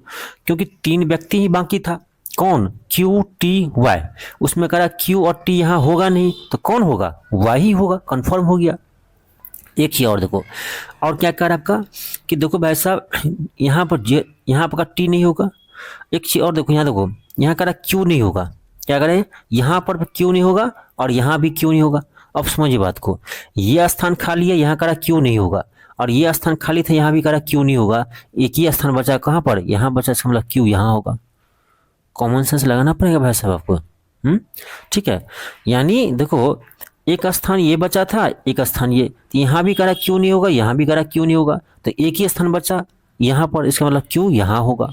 क्योंकि 3 व्यक्ति ही बाकी था, कौन, क्यू टी वाई, उसमें कह रहा क्यू और टी यहाँ होगा नहीं तो कौन होगा, वाई ही होगा, कंफर्म हो गया। एक चीज और देखो, और क्या कह रहा आपका कि देखो भाई साहब यहाँ पर यहाँ पर टी नहीं होगा। एक चीज और देखो, यहाँ देखो यहाँ कह रहा क्यू नहीं होगा, क्या करें, यहाँ पर क्यू नहीं होगा और यहाँ भी क्यू नहीं होगा। अब समझिए बात को, ये स्थान खाली है, यहाँ कह रहा क्यू नहीं होगा, और ये स्थान खाली था, यहाँ भी कह रहा क्यू नहीं होगा, एक ही स्थान बचा कहाँ पर, यहाँ बचा, इसका मतलब क्यू यहाँ होगा। कॉमन सेंस लगाना पड़ेगा भाई साहब आपको। ठीक है, यानी देखो एक स्थान ये बचा था, एक स्थान ये, तो यहाँ भी कह रहा क्यू नहीं होगा, यहाँ भी कह रहा क्यू नहीं होगा, तो एक ही स्थान बचा यहाँ पर, इसका मतलब क्यू यहाँ होगा।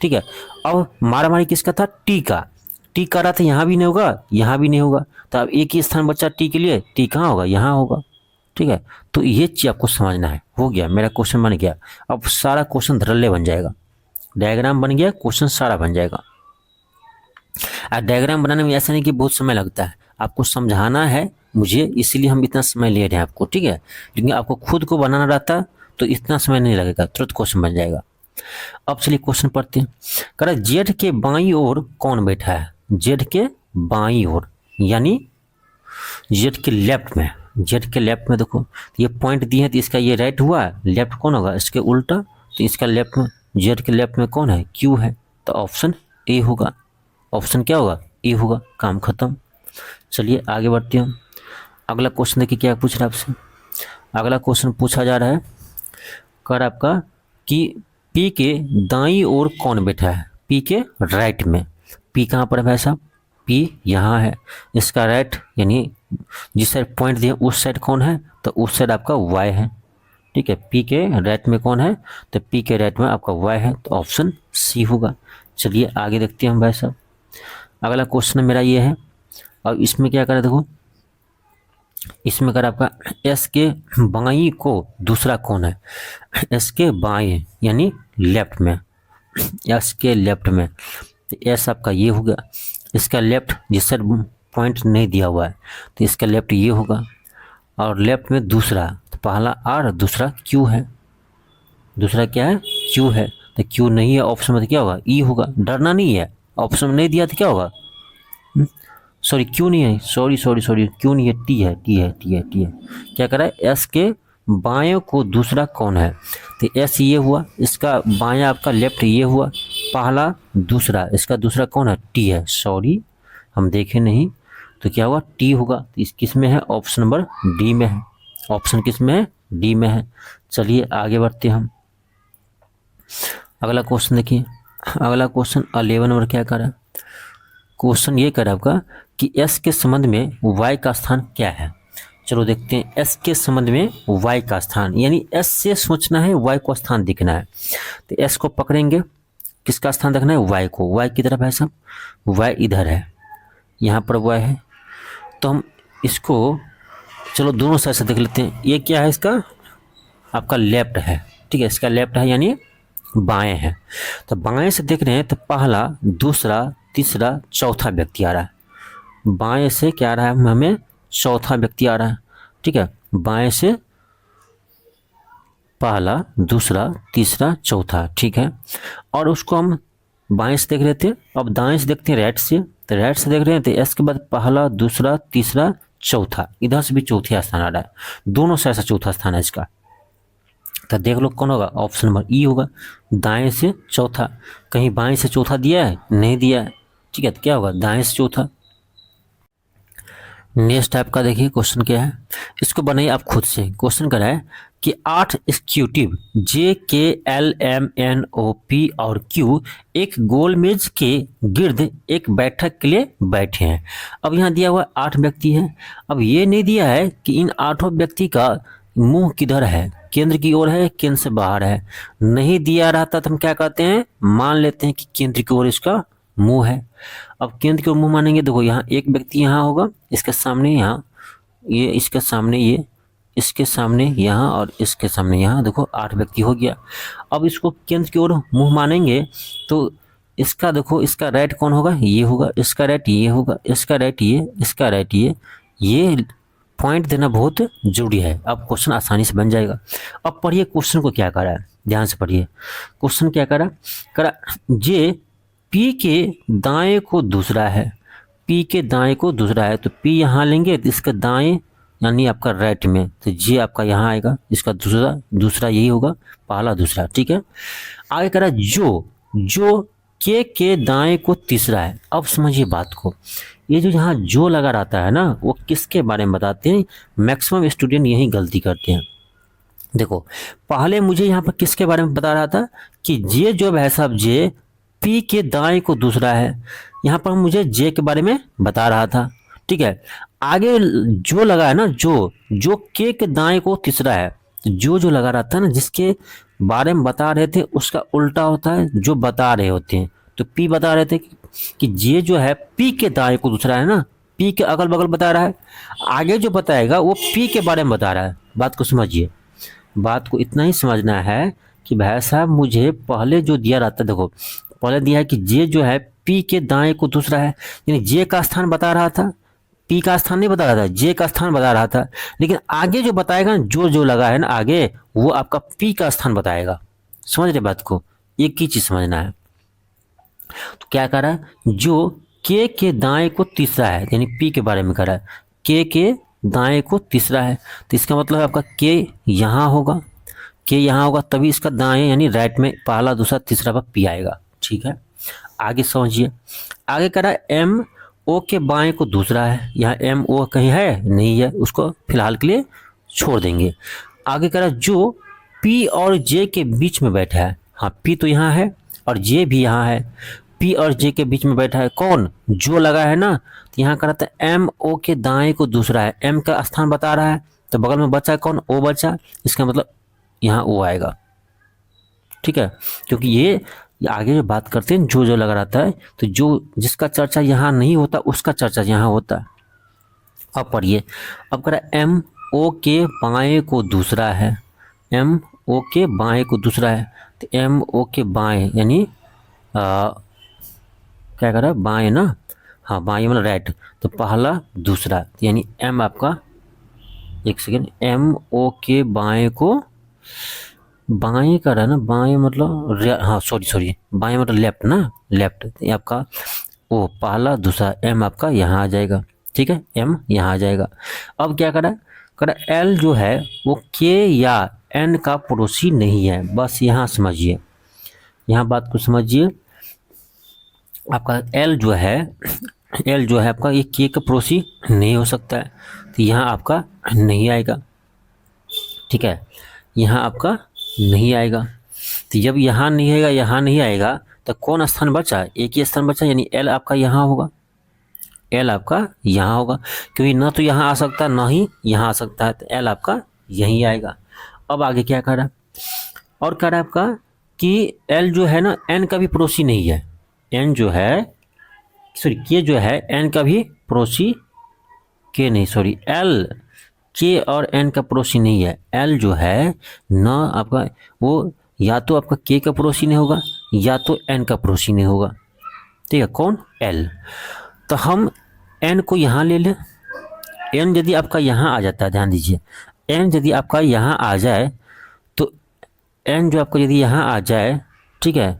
ठीक है। अब मारा मारी किसका था, टी का, टी कर रहा था, यहाँ भी नहीं होगा यहाँ भी नहीं होगा, तो अब एक ही स्थान बचा टी के लिए, टी कहाँ होगा, यहाँ होगा, ठीक है। तो ये चीज आपको समझना है। हो गया, मेरा क्वेश्चन बन गया। अब सारा क्वेश्चन धड़ल्ले बन जाएगा, डायग्राम बन गया, क्वेश्चन सारा बन जाएगा। और डायग्राम बनाने में ऐसा नहीं कि बहुत समय लगता है, आपको समझाना है मुझे, इसीलिए हम इतना समय ले रहे हैं आपको, ठीक है। लेकिन आपको खुद को बनाना रहता तो इतना समय नहीं लगेगा, तुरंत क्वेश्चन बन जाएगा। अब चलिए क्वेश्चन पढ़ते हैं। कह रहा है जेड के बाईं ओर कौन बैठा है, जेड के बाईं ओर यानी जेड के लेफ्ट में, जेड के लेफ्ट में देखो ये पॉइंट दिए हैं, तो इसका ये राइट हुआ, लेफ्ट कौन होगा, इसके उल्टा, तो इसका लेफ्ट में, जेड के लेफ्ट में कौन है, क्यू है, तो ऑप्शन ए होगा। ऑप्शन क्या होगा, ए होगा, काम खत्म। चलिए आगे बढ़ते हैं। अगला क्वेश्चन देखिए क्या पूछ रहा है आपसे। अगला क्वेश्चन पूछा जा रहा है, कर आपका कि पी के दाईं ओर कौन बैठा है, पी के राइट में, पी कहाँ पर है भाई साहब, पी यहाँ है, इसका राइट यानी जिस साइड पॉइंट दिया उस साइड कौन है, तो उस साइड आपका वाई है, ठीक है। पी के राइट में कौन है, तो पी के राइट में आपका वाई है, तो ऑप्शन सी होगा। चलिए आगे देखते हैं हम भाई साहब। अगला क्वेश्चन मेरा ये है, और इसमें क्या करें देखो, इसमें कर आपका एस के बाईं को दूसरा कौन है, एस के बाएं यानी लेफ्ट में, एस के लेफ्ट में, तो एस आपका ये होगा, इसका लेफ्ट जिस साइड पॉइंट नहीं दिया हुआ है, तो इसका लेफ्ट ये होगा, और लेफ्ट में दूसरा, तो पहला आर दूसरा क्यू है, दूसरा क्या है, क्यू है, तो क्यू नहीं है ऑप्शन में, तो क्या होगा, ई होगा। डरना नहीं है, ऑप्शन में नहीं दिया तो क्या होगा, सॉरी क्यों नहीं है, सॉरी क्यों नहीं है, टी है, टी है, टी है, टी है। क्या करा है, एस के बाएं को दूसरा कौन है, तो एस ये हुआ, इसका बायां आपका लेफ्ट ये हुआ, पहला दूसरा, इसका दूसरा कौन है, टी है, सॉरी हम देखे नहीं, तो क्या हुआ, टी होगा। तो इस किस में है, ऑप्शन नंबर डी में है, ऑप्शन किस में है, डी में है। चलिए आगे बढ़ते हम। अगला क्वेश्चन देखिए, अगला क्वेश्चन 11 नंबर क्या करा, क्वेश्चन ये करा आपका कि एस के संबंध में वाई का स्थान क्या है। चलो देखते हैं, एस के संबंध में वाई का स्थान, यानी एस से सोचना है, वाई को स्थान दिखना है, तो एस को पकड़ेंगे, किसका स्थान देखना है, वाई को, वाई की तरफ है सब, वाई इधर है, यहाँ पर वाई है, तो हम इसको चलो दोनों साइड से देख लेते हैं। ये क्या है, इसका आपका लेफ्ट है, ठीक है, इसका लेफ्ट है यानी बाएं है, तो बाएं से देख रहे हैं, तो पहला दूसरा तीसरा चौथा व्यक्ति आ रहा है, बाएं से क्या आ रहा है, हमें चौथा व्यक्ति आ रहा है, ठीक है, बाएं से पहला दूसरा तीसरा चौथा, ठीक है। और उसको हम बाएं से देख रहे थे, अब दाएं से देखते हैं राइट से, तो राइट से देख रहे हैं, तो एस के बाद पहला दूसरा तीसरा चौथा, इधर से भी चौथा स्थान आ रहा है, दोनों से ऐसा चौथा स्थान है इसका, तो देख लो कौन होगा, ऑप्शन नंबर ई होगा, दाएं से चौथा, कहीं बाएं से चौथा दिया है, नहीं दिया है, ठीक है, तो क्या होगा, दाएं से चौथा। नेक्स्ट आपका देखिए क्वेश्चन क्या है, इसको बनाइए आप खुद से। क्वेश्चन कर रहा है कि 8 executive J K L M N O P और क्यू एक गोल मेज के गिर्द एक बैठक के लिए बैठे हैं। अब यहाँ दिया हुआ 8 व्यक्ति हैं, अब ये नहीं दिया है कि इन 8 व्यक्ति का मुंह किधर है, केंद्र की ओर है, केंद्र से बाहर है, नहीं दिया रहता तो हम क्या कहते हैं, मान लेते हैं कि केंद्र की ओर इसका मुंह है। अब केंद्र की ओर मुंह मानेंगे, देखो यहाँ एक व्यक्ति यहाँ होगा, इसके सामने यहाँ, ये इसके सामने ये, इसके सामने यहाँ और इसके सामने यहाँ, देखो 8 व्यक्ति हो गया। अब इसको केंद्र की ओर मुंह मानेंगे तो इसका देखो, इसका राइट कौन होगा, ये होगा, इसका राइट ये होगा, इसका राइट ये, इसका राइट ये पॉइंट देना बहुत जरूरी है, अब क्वेश्चन आसानी से बन जाएगा। अब पढ़िए क्वेश्चन को क्या करा है, ध्यान से पढ़िए क्वेश्चन क्या करा जे पी के दाएं को दूसरा है, पी के दाएं को दूसरा है, तो पी यहाँ लेंगे तो इसका दाएं यानी आपका राइट में, तो जे आपका यहाँ आएगा, इसका दूसरा यही होगा, पहला दूसरा, ठीक है। आगे करा जो के दाएं को तीसरा है। अब समझिए बात को, ये जो यहाँ जो लगा रहता है ना, वो किसके बारे में बताते हैं, मैक्सिमम स्टूडेंट यही गलती करते हैं। देखो पहले मुझे यहाँ पर किसके बारे में बता रहा था कि जे जो है साहब, जे पी के दाएं को दूसरा है, यहाँ पर मुझे जे के बारे में बता रहा था, ठीक है। आगे जो लगा है ना, जो के दाएं को तीसरा है, जो लगा रहता है ना, जिसके बारे में बता रहे थे उसका उल्टा होता है जो बता रहे होते हैं। तो पी बता रहे थे कि जे जो है पी के दाएं को दूसरा है ना, पी के अगल बगल बता रहा है। आगे जो बताएगा वो पी के बारे में बता रहा है। बात को समझिए, बात को इतना ही समझना है कि भाई साहब मुझे पहले जो दिया रहता है, देखो पहले दिया है कि जे जो है पी के दाएं को दूसरा है, यानी जे का स्थान बता रहा था, पी का स्थान नहीं बता रहा था, जे का स्थान बता रहा था। लेकिन आगे जो बताएगा ना, जो जो लगा है ना आगे, वो आपका पी का स्थान बताएगा। समझ रहे बात को, एक ही चीज समझना है। तो क्या कह रहा है, जो के दाएं को तीसरा है, यानी पी के बारे में कह रहा है, के दाएं को तीसरा है। तो इसका मतलब आपका के यहाँ होगा, के यहाँ होगा, तभी इसका दाएं यानी राइट में पहला दूसरा तीसरा पर पी आएगा। ठीक है, आगे समझिए। आगे कह रहा है एम ओ के बाएं को दूसरा है। यहाँ एम ओ कहीं है नहीं है, उसको फिलहाल के लिए छोड़ देंगे। आगे कह रहा है जो पी और जे के बीच में बैठा है। हाँ, पी तो यहाँ है और जे भी यहाँ है। पी और जे के बीच में बैठा है कौन, जो लगा है ना। तो यहाँ कह रहा था एम ओ के दाएं को दूसरा है, एम का स्थान बता रहा है, तो बगल में बचा है कौन, ओ बचा। इसका मतलब यहाँ ओ आएगा। ठीक है, क्योंकि ये आगे जो बात करते हैं जो लगा रहता है, तो जो जिसका चर्चा यहाँ नहीं होता उसका चर्चा यहाँ होता है। अब पढ़िए, अब कह रहा है एम ओ के बाएं को दूसरा है, एम ओ के बाएं को दूसरा है। तो एम ओ के बाएं यानी क्या कर रहा है, बाएं ना। हाँ, बाएं मतलब राइट, तो पहला दूसरा, यानी एम आपका, एक सेकेंड, एम ओ के बाएं को, बाएं कर रहा है ना, बाएं मतलब हाँ सॉरी बाएं मतलब लेफ्ट ना, लेफ्ट। ये आपका ओ पहला दूसरा, एम आपका यहाँ आ जाएगा। ठीक है, एम यहाँ आ जाएगा। अब क्या करा, करा एल जो है वो के या एन का पड़ोसी नहीं है। बस यहाँ समझिए, यहाँ बात को समझिए। आपका एल जो है, एल जो है आपका ये के का पड़ोसी नहीं हो सकता है, तो यहाँ आपका नहीं आएगा। ठीक है, यहाँ आपका नहीं आएगा। तो जब यहाँ नहीं आएगा, यहाँ नहीं आएगा, तो कौन स्थान बचा, एक ही स्थान बचा, यानी एल आपका यहाँ होगा, एल आपका यहाँ होगा। क्योंकि ना तो यहाँ आ सकता ना ही यहाँ आ सकता है, तो एल आपका यहीं आएगा। अब आगे क्या कह रहा है, और कह रहा है आपका कि एल जो है ना एन का भी पड़ोसी नहीं है। एन जो है सॉरी के जो है एन का भी पड़ोसी, के नहीं सॉरी एल, के और एन का पड़ोसी नहीं है। एल जो है ना आपका वो या तो आपका के का पड़ोसी नहीं होगा या तो एन का पड़ोसी नहीं होगा। ठीक है, कौन, एल। तो हम एन को यहाँ ले लें। एन यदि आपका यहाँ आ जाता है, ध्यान दीजिए, एन यदि आपका यहाँ आ जाए, तो एन जो आपका यदि यहाँ आ जाए, ठीक है,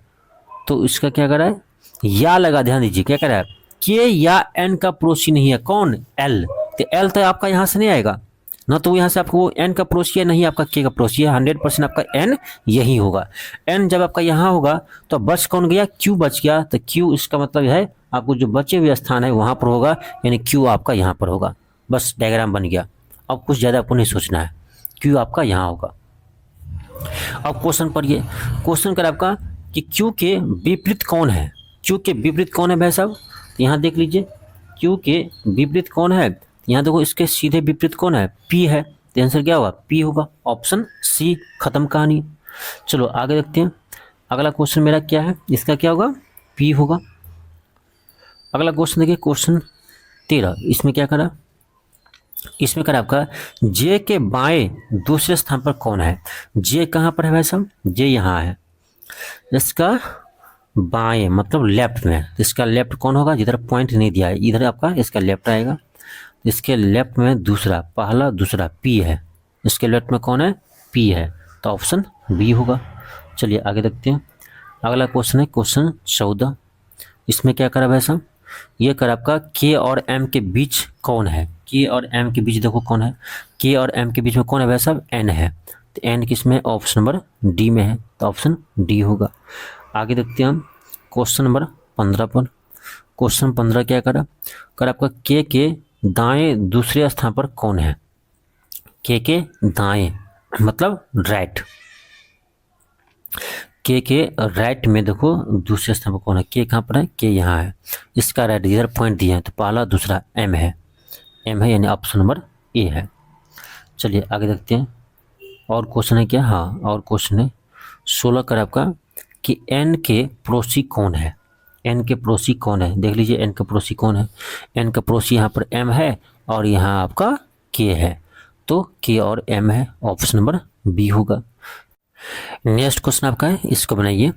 तो इसका क्या कर रहा है, या लगा, ध्यान दीजिए क्या कर रहा है, के या एन का पड़ोसी नहीं है, कौन, एल। तो एल तो आपका यहाँ से नहीं आएगा ना, तो यहाँ से आपको वो एन का पड़ोसी है, नहीं आपका के का पड़ोसी है। 100% आपका एन यही होगा। एन जब आपका यहाँ होगा तो बच कौन गया, क्यू बच गया। तो क्यू इसका मतलब है आपको जो बचे हुए स्थान है वहाँ पर होगा, यानी क्यू आपका यहाँ पर होगा। बस डायग्राम बन गया। अब कुछ ज़्यादा आपको नहीं सोचना है, क्यू आपका यहाँ होगा। अब क्वेश्चन पढ़िए, क्वेश्चन कर आपका कि क्यू के विपरीत कौन है। क्यू के विपरीत कौन है भाई साहब, यहाँ देख लीजिए, क्यू के विपरीत कौन है। यहाँ देखो, इसके सीधे विपरीत कौन है, पी है। तो आंसर क्या होगा, पी होगा। ऑप्शन सी, खत्म कहानी। चलो आगे देखते हैं। अगला क्वेश्चन मेरा क्या है, इसका क्या होगा, पी होगा। अगला क्वेश्चन देखिए, क्वेश्चन 13। इसमें क्या करा, इसमें करा आपका जे के बाएं दूसरे स्थान पर कौन है। जे कहाँ पर है भाई साहब, जे यहाँ है। इसका बाएं मतलब लेफ्ट में, तो इसका लेफ्ट कौन होगा, जिधर पॉइंट नहीं दिया है इधर आपका इसका लेफ्ट आएगा। इसके लेफ्ट में दूसरा, पहला दूसरा पी है, इसके लेफ्ट में कौन है, पी है, तो ऑप्शन बी होगा। चलिए आगे देखते हैं। अगला क्वेश्चन है क्वेश्चन 14। इसमें क्या करा भाई साहब, ये करा आपका के और एम के बीच कौन है। के और एम के बीच देखो कौन है, के और एम के बीच में कौन है भाई साहब, एन है। तो एन किस में, ऑप्शन नंबर डी में है, तो ऑप्शन डी होगा। आगे देखते हैं हम क्वेश्चन नंबर 15 पर। क्वेश्चन 15 क्या करा, कर आपका के दाएं दूसरे स्थान पर कौन है। के दाएं मतलब राइट, के राइट में देखो दूसरे स्थान पर कौन है, के कहाँ पर है, के यहाँ है। इसका राइट इधर पॉइंट दिया है, तो पहला दूसरा एम है, एम है यानी ऑप्शन नंबर ए है। चलिए आगे देखते हैं। और क्वेश्चन है क्या, हाँ और क्वेश्चन है 16 का आपका कि एन के पड़ोसी कौन है, एन के पड़ोसी कौन है, देख लीजिए एन का पड़ोसी कौन है। एन का पड़ोसी यहाँ पर एम है और यहाँ आपका के है, तो के और एम है, ऑप्शन नंबर बी होगा। नेक्स्ट क्वेश्चन आपका है, इसको बनाइए।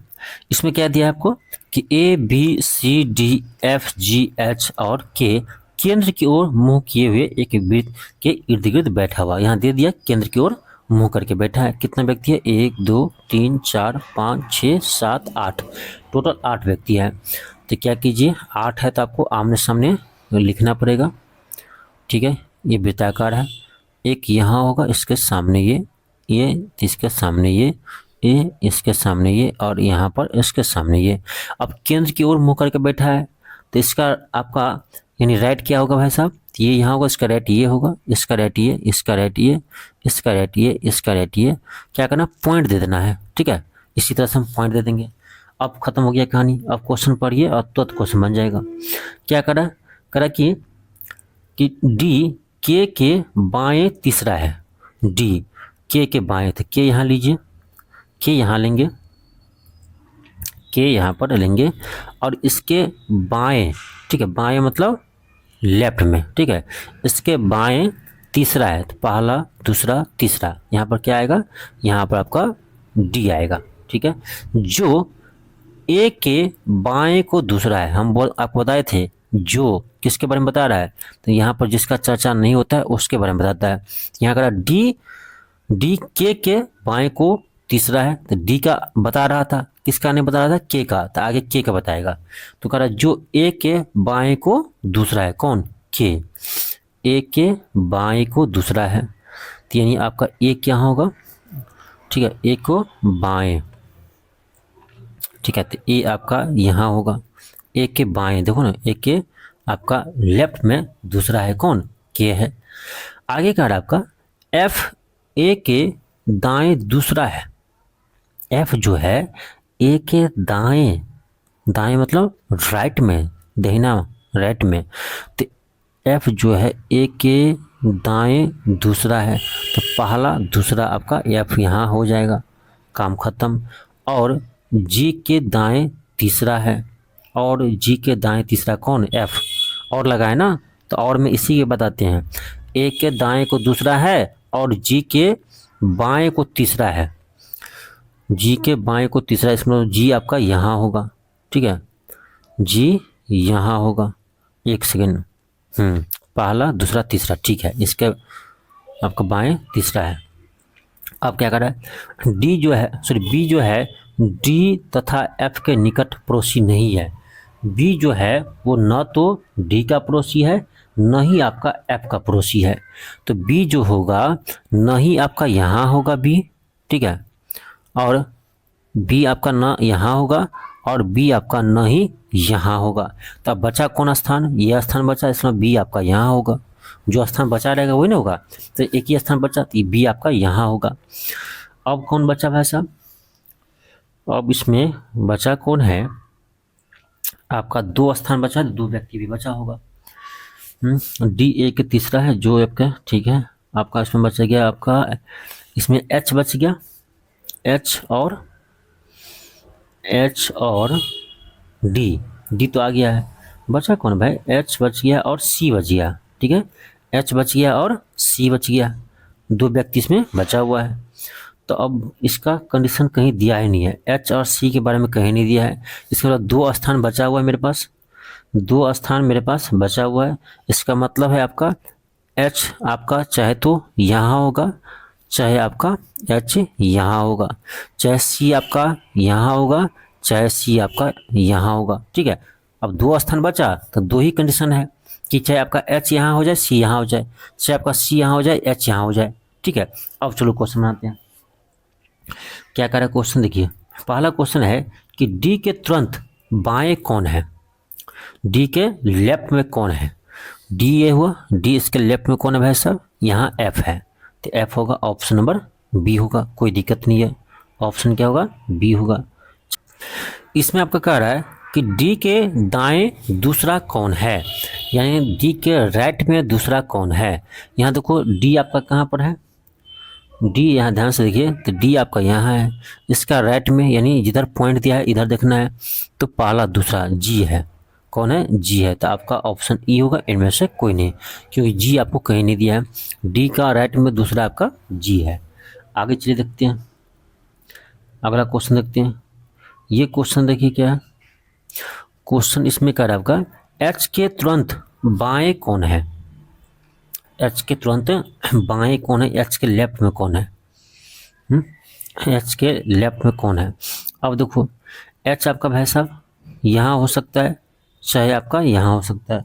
इसमें क्या दिया है आपको कि A B C D F G H और के केंद्र की ओर मुंह किए हुए एक वृत्त के इर्द गिर्द बैठा हुआ। यहाँ दे दिया केंद्र की ओर मुंह करके बैठा है। कितना व्यक्ति है, 1 2 3 4 5 6 7 8, टोटल 8 व्यक्ति है। तो क्या कीजिए, 8 है तो आपको आमने सामने लिखना पड़ेगा, ठीक है। ये वृत्ताकार है, एक यहाँ होगा, इसके सामने ये इसके सामने ये इसके सामने ये और यहाँ पर इसके सामने ये। अब केंद्र की ओर मुंह करके बैठा है तो इसका आपका यानी राइट क्या होगा भाई साहब, ये यहाँ होगा, इसका राइट ये होगा, इसका राइट ये, इसका राइट ये, इसका राइट ये, इसका राइट ये। क्या करना, पॉइंट दे देना है, ठीक है। इसी तरह से हम पॉइंट दे देंगे। अब खत्म हो गया कहानी। अब क्वेश्चन पढ़िए और तुरंत क्वेश्चन बन जाएगा। क्या करा कि डी के बाएं तीसरा है, डी के बाएं थे, के यहाँ लीजिए, के यहाँ लेंगे, के यहाँ पर लेंगे और इसके बाएं, ठीक है, बाएं मतलब लेफ्ट में, ठीक है। इसके बाएं तीसरा है, तो पहला दूसरा तीसरा, यहाँ पर क्या आएगा, यहाँ पर आपका डी आएगा, ठीक है। जो ए के बाएं को दूसरा है, हम आपको बताए थे, जो किसके बारे में बता रहा है, तो यहाँ पर जिसका चर्चा नहीं होता है उसके बारे में बताता है। यहाँ करा डी के बाएं को तीसरा है, तो डी का बता रहा था, किसका नहीं बता रहा था, के का, तो आगे के का बताएगा। तो कह रहा जो ए के बाएं को दूसरा है, कौन, के, ए के बाएं को दूसरा है, तो यानी आपका ए क्या होगा, ठीक है, ए को बाएं, ठीक है। तो ए आपका यहाँ होगा, ए के बाएं, देखो ना, ए के आपका लेफ्ट में दूसरा है, कौन, के है। आगे का आपका एफ ए के दाएं दूसरा है, एफ जो है ए के दाएं, दाएं मतलब राइट में, दाहिना राइट में, तो एफ जो है ए के दाएं दूसरा है, तो पहला दूसरा आपका एफ यहाँ हो जाएगा, काम खत्म। और जी के दाएं तीसरा है, और जी के दाएं तीसरा कौन, एफ, और लगाए ना, तो और में इसी के बताते हैं, ए के दाएं को दूसरा है और जी के बाएं को तीसरा है, जी के बाएं को तीसरा, इसमें जी आपका यहाँ होगा, ठीक है, जी यहाँ होगा, एक सेकेंड, पहला दूसरा तीसरा, ठीक है, इसके आपका बाएं तीसरा है। अब क्या कर रहा है, डी जो है, सॉरी बी जो है, डी तथा एफ के निकट पड़ोसी नहीं है। बी जो है वो न तो डी का पड़ोसी है, न ही आपका एफ का पड़ोसी है, तो बी जो होगा न ही आपका यहाँ होगा बी, ठीक है, और बी आपका न यहाँ होगा और बी आपका न ही यहाँ होगा। तो अब बचा कौन स्थान, यह स्थान बचा, इसमें बी आपका यहाँ होगा, जो स्थान बचा रहेगा वही ना होगा, तो एक ही स्थान बचा, तो बी आपका यहाँ होगा। अब कौन बचा भाई साहब, अब इसमें बचा कौन है, आपका 2 स्थान बचा, 2 व्यक्ति भी बचा होगा। डी ए के तीसरा है जो आपका, ठीक है, आपका इसमें बच गया आपका, इसमें एच बच गया, एच और डी तो आ गया है, बचा कौन भाई, एच बच गया और सी बच गया, ठीक है, एच बच गया और सी बच गया, 2 व्यक्ति इसमें बचा हुआ है। तो अब इसका कंडीशन कहीं दिया ही नहीं है, एच और सी के बारे में कहीं नहीं दिया है। इसके बाद 2 स्थान बचा हुआ है मेरे पास, 2 स्थान मेरे पास बचा हुआ है, इसका मतलब है आपका एच आपका चाहे तो यहाँ होगा, चाहे आपका एच यहाँ होगा, चाहे सी आपका यहाँ होगा, चाहे सी आपका यहाँ होगा, ठीक है। अब 2 स्थान बचा तो 2 ही कंडीशन है कि चाहे आपका एच यहाँ हो जाए, सी यहाँ हो जाए, चाहे आपका सी यहाँ हो जाए, एच यहाँ हो जाए, ठीक है। अब चलो क्वेश्चन बनाते हैं। क्या कह रहा है क्वेश्चन, देखिए पहला क्वेश्चन है कि डी के तुरंत बाएं कौन है, डी के लेफ्ट में कौन है, डी ये हुआ, डी इसके लेफ्ट में कौन है भाई साहब, यहाँ एफ है, तो एफ होगा ऑप्शन नंबर बी होगा, कोई दिक्कत नहीं है, ऑप्शन क्या होगा, बी होगा। इसमें आपका कह रहा है कि डी के दाएं दूसरा कौन है, यानी डी के राइट में दूसरा कौन है। यहाँ देखो डी आपका कहाँ पर है, डी यहाँ ध्यान से देखिए, तो डी आपका यहाँ है, इसका राइट में यानी जिधर पॉइंट दिया है इधर देखना है, तो पहला दूसरा जी है, कौन है, जी है, तो आपका ऑप्शन ई होगा, इनमें से कोई नहीं, क्योंकि जी आपको कहीं नहीं दिया है, डी का राइट में दूसरा आपका जी है। आगे चलिए देखते हैं, अगला क्वेश्चन देखते हैं। ये क्वेश्चन देखिए क्या है, क्वेश्चन इसमें कह रहा है आपका एच के तुरंत बाएं कौन है, एच के तुरंत बाएं कौन है, एच के लेफ्ट में कौन है, एच के लेफ्ट में कौन है। अब देखो एच आपका भाई साहब यहाँ हो सकता है, चाहे आपका यहाँ हो सकता है,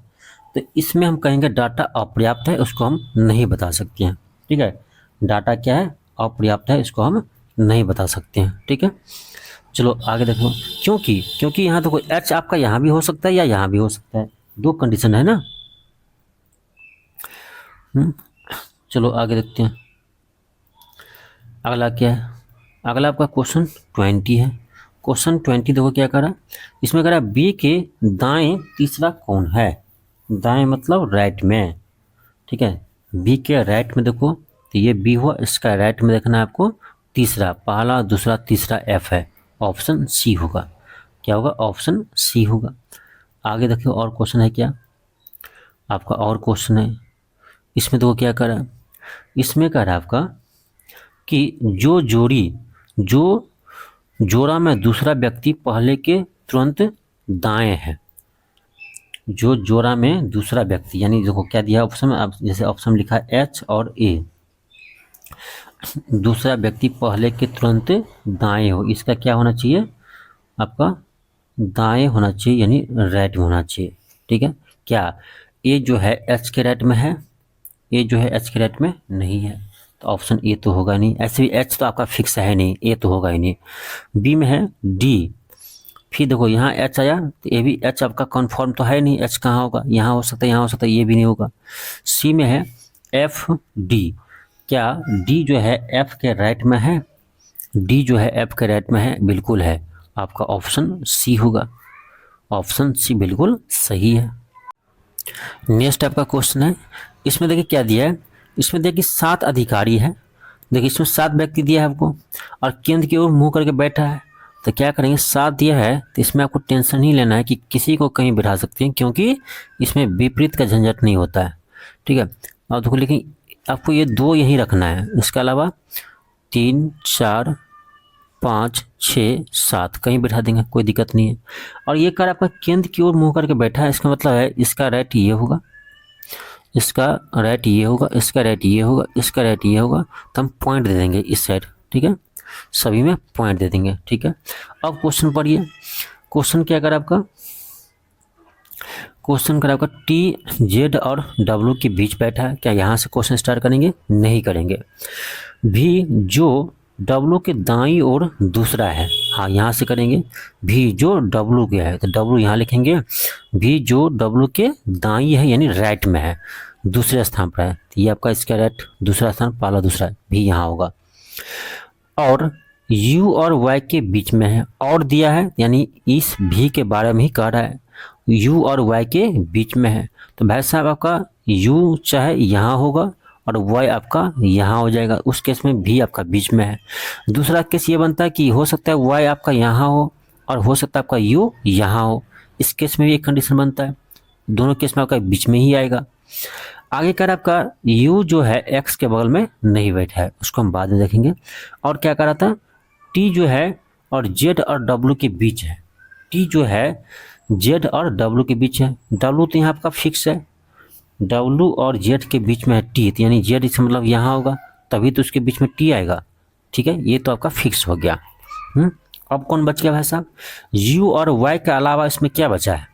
तो इसमें हम कहेंगे डाटा अपर्याप्त है, उसको हम नहीं बता सकते हैं, ठीक है, डाटा क्या है, अपर्याप्त है, इसको हम नहीं बता सकते हैं, ठीक है। चलो आगे देखो, क्योंकि यहाँ देखो एच आपका यहाँ भी हो सकता है या यहाँ भी हो सकता है, दो कंडीशन है ना। चलो आगे देखते हैं, अगला क्या है, अगला आपका क्वेश्चन 20 है। क्वेश्चन 20 देखो क्या करा, इसमें करा बी के दाएं तीसरा कौन है, दाएं मतलब राइट में, ठीक है, बी के राइट में देखो, तो ये बी हुआ, इसका राइट में देखना है आपको तीसरा, पहला दूसरा तीसरा एफ है, ऑप्शन सी होगा, क्या होगा, ऑप्शन सी होगा। आगे देखिए और क्वेश्चन है क्या आपका, और क्वेश्चन है, इसमें देखो क्या करा, इसमें कह रहा है आपका कि जो जोड़ा में दूसरा व्यक्ति पहले के तुरंत दाएं है, जो जोड़ा में दूसरा व्यक्ति, यानी देखो क्या दिया ऑप्शन में, आप जैसे ऑप्शन में लिखा है एच और ए, दूसरा व्यक्ति पहले के तुरंत दाएं हो, इसका क्या होना चाहिए, आपका दाएं होना चाहिए, यानी राइट में होना चाहिए, ठीक है। क्या ए जो है एच के राइट में है, ए जो है एच के राइट में नहीं है, तो ऑप्शन ए तो होगा नहीं, ऐसे भी एच तो आपका फिक्स है नहीं, ए तो होगा ही नहीं। बी में है डी, फिर देखो यहाँ एच आया, तो ये भी एच आपका कन्फर्म तो है नहीं, एच कहाँ होगा, यहाँ हो सकता है, यहाँ हो सकता है, ये भी नहीं होगा। सी में है एफ डी, क्या डी जो है एफ के राइट में है, डी जो है एफ के राइट में है, बिल्कुल है, आपका ऑप्शन सी होगा, ऑप्शन सी बिल्कुल सही है। नेक्स्ट आपका क्वेश्चन है, इसमें देखिए क्या दिया है, इसमें देखिए 7 अधिकारी है, देखिए इसमें 7 व्यक्ति दिया है आपको, और केंद्र की ओर मुंह करके बैठा है, तो क्या करेंगे, 7 दिया है तो इसमें आपको टेंशन नहीं लेना है कि किसी को कहीं बिठा सकते हैं, क्योंकि इसमें विपरीत का झंझट नहीं होता है, ठीक है। और देखो लेकिन आपको ये 2 यहीं रखना है, इसके अलावा 3 4 5 6 7 कहीं बैठा देंगे, कोई दिक्कत नहीं है। और ये कर आपका केंद्र की ओर मुंह करके बैठा है, इसका मतलब है इसका राइट ये होगा, इसका राइट ये होगा, इसका राइट ये होगा, इसका राइट ये होगा, तो हम पॉइंट दे देंगे इस साइड, ठीक है, सभी में पॉइंट दे देंगे, ठीक है। अब क्वेश्चन पढ़िए, क्वेश्चन क्या कर आपका, क्वेश्चन कर आपका टी जेड और डब्ल्यू के बीच बैठा है, क्या यहाँ से क्वेश्चन स्टार्ट करेंगे, नहीं करेंगे। भी जो डब्ल्यू के दाईं ओर दूसरा है, हाँ यहाँ से करेंगे, भी जो डब्ल्यू के है, तो डब्ल्यू यहाँ लिखेंगे, भी जो डब्ल्यू के दाईं है यानी राइट में है, दूसरे स्थान पर है, तो ये आपका इसका राइट दूसरा स्थान, पहला दूसरा भी यहाँ होगा। और u और y के बीच में है, और दिया है यानी इस भी के बारे में ही कह रहा है, u और y के बीच में है, तो भाई साहब आपका u चाहे यहाँ होगा और y आपका यहाँ हो जाएगा, उस केस में भी आपका बीच में है। दूसरा केस ये बनता है कि हो सकता है y आपका यहाँ हो और हो सकता है आपका u यहाँ हो, इस केस में भी एक कंडीशन बनता है, दोनों केस में आपका बीच में ही आएगा। आगे कर आपका u जो है x के बगल में नहीं बैठा है, उसको हम बाद में देखेंगे। और क्या कर रहा था, t जो है और z और w के बीच है, t जो है z और w के बीच है, w तो यहाँ आपका फिक्स है, w और z के बीच में है t, तो यानी z इसका मतलब यहाँ होगा, तभी तो उसके बीच में t आएगा, ठीक है, ये तो आपका फिक्स हो गया। अब कौन बच गया भाई साहब, u और y के अलावा इसमें क्या बचा है,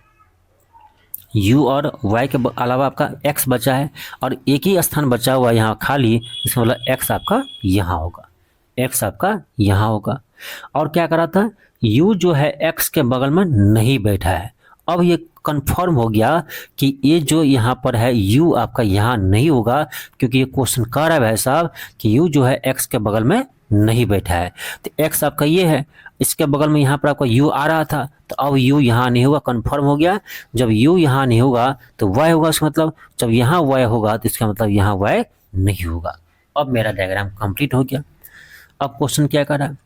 u और y के अलावा आपका x बचा है, और एक ही स्थान बचा हुआ है यहाँ खाली, इसका मतलब x आपका यहाँ होगा, x आपका यहाँ होगा। और क्या करा था, u जो है x के बगल में नहीं बैठा है, अब ये कंफर्म हो गया कि ये जो यहाँ पर है u आपका यहाँ नहीं होगा, क्योंकि ये क्वेश्चन कह रहा है भाई साहब कि u जो है x के बगल में नहीं बैठा है, तो x आपका ये है, इसके बगल में यहाँ पर आपका u आ रहा था, तो अब u यहाँ नहीं होगा, कंफर्म हो गया। जब u यहाँ नहीं होगा तो y होगा, इसका मतलब जब यहाँ y होगा तो इसका मतलब यहाँ y नहीं होगा, अब मेरा डायग्राम कंप्लीट हो गया। अब क्वेश्चन क्या कर रहा है,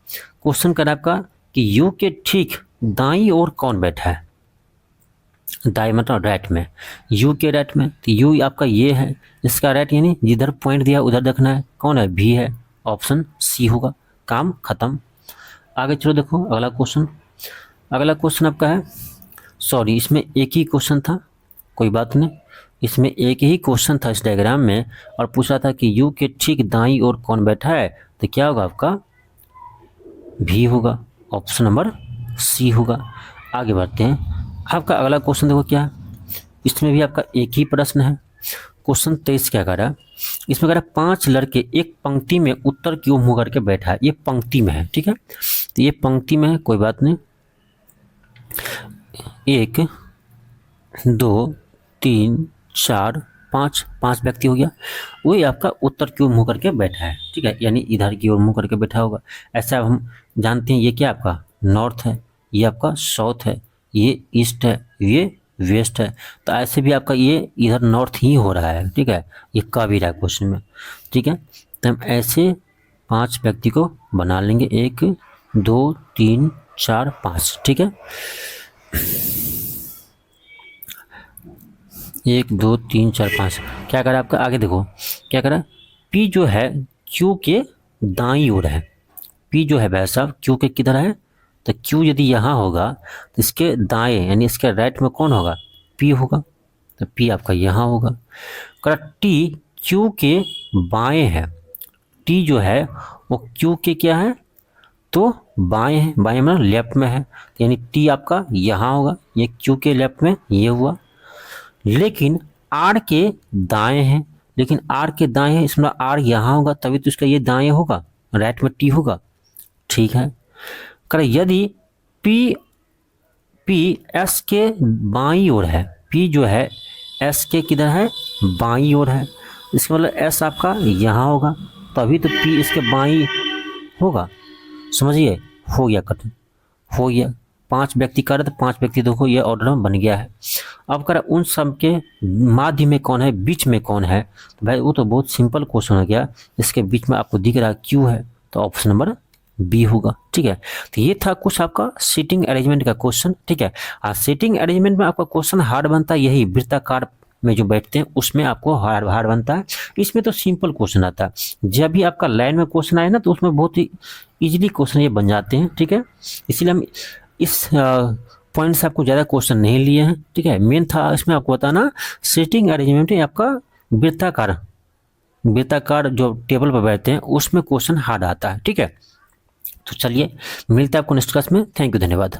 क्वेश्चन कर रहा है आपका कि यू के ठीक दाईं ओर कौन बैठा है, दाएं मतलब राइट में, यू के राइट में, तो यू आपका ये है, इसका राइट यानी जिधर पॉइंट दिया उधर देखना है, कौन है, भी है, ऑप्शन सी होगा, काम खत्म। आगे चलो देखो अगला क्वेश्चन। अगला क्वेश्चन आपका है, सॉरी इसमें एक ही क्वेश्चन था, कोई बात नहीं, इसमें एक ही क्वेश्चन था इस डायग्राम में, और पूछा था कि यू के ठीक दाईं ओर कौन बैठा है, तो क्या होगा आपका, भी होगा, ऑप्शन नंबर सी होगा। आगे बढ़ते हैं, आपका अगला क्वेश्चन देखो क्या है, इसमें भी आपका एक ही प्रश्न है। क्वेश्चन 23 क्या कर रहा है, इसमें कह रहा है 5 लड़के एक पंक्ति में उत्तर की ओर मुंह करके बैठा है, ये पंक्ति में है, ठीक है, तो ये पंक्ति में है, कोई बात नहीं, 1 2 3 4 5 5 व्यक्ति हो गया, वही आपका उत्तर की ओर मुंह करके बैठा है, ठीक है, यानी इधर की ओर मुंह करके बैठा होगा। ऐसा हम जानते हैं, ये क्या आपका नॉर्थ है, ये आपका साउथ है, ये ईस्ट है, ये वेस्ट है, तो ऐसे भी आपका ये इधर नॉर्थ ही हो रहा है, ठीक है, ये का भी रहा है क्वेश्चन में, ठीक है, तो हम ऐसे 5 व्यक्ति को बना लेंगे, 1 2 3 4 5, ठीक है, 1 2 3 4 5, क्या करा आपका, आगे देखो क्या करा, पी जो है क्यू के दाईं ओर है, पी जो है भाई साहब क्यू के किधर है, तो क्यू यदि यहाँ होगा तो इसके दाएं यानी इसके राइट में कौन होगा, पी होगा, तो पी आपका यहाँ होगा। करा टी क्यू के बाएं है, टी जो है वो क्यू के क्या है, तो बाएं है, बाएं मतलब लेफ्ट में है, यानी टी आपका यहाँ होगा, ये क्यू के लेफ्ट में ये हुआ, लेकिन आर के दाएं हैं, लेकिन आर के दाएं हैं इसमें आर यहाँ होगा, तभी तो इसका ये दाएं होगा, राइट में टी होगा, ठीक है। कर यदि पी पी एस के बाईं ओर है, पी जो है एस के किधर है, बाईं ओर है, इसका मतलब एस आपका यहाँ होगा, तभी तो पी इसके बाईं होगा, समझिए, हो गया कट, हो गया, 5 व्यक्ति कर, तो 5 व्यक्ति देखो ये ऑर्डर में बन गया है। अब कर उन सब के माध्य में कौन है, बीच में कौन है, तो भाई वो तो बहुत सिंपल क्वेश्चन हो गया, इसके बीच में आपको दिख रहा है क्यू है, तो ऑप्शन नंबर बी होगा, ठीक है। तो ये था कुछ आपका सीटिंग अरेंजमेंट का क्वेश्चन, ठीक है। सीटिंग अरेंजमेंट में आपका क्वेश्चन हार्ड बनता है, यही वृत्ताकार में जो बैठते हैं उसमें आपको हार्ड बनता है, इसमें तो सिंपल क्वेश्चन आता है। जब भी आपका लाइन में क्वेश्चन आए ना तो उसमें बहुत ही इजीली क्वेश्चन ये बन जाते हैं, ठीक है, इसीलिए हम इस पॉइंट से आपको ज़्यादा क्वेश्चन नहीं लिए हैं, ठीक है। मेन था इसमें आपको बताना सीटिंग अरेंजमेंट आपका वृत्ताकार जो टेबल पर बैठते हैं उसमें क्वेश्चन हार्ड आता है, ठीक है। तो चलिए मिलते हैं आपको नेक्स्ट क्लास में, थैंक यू, धन्यवाद।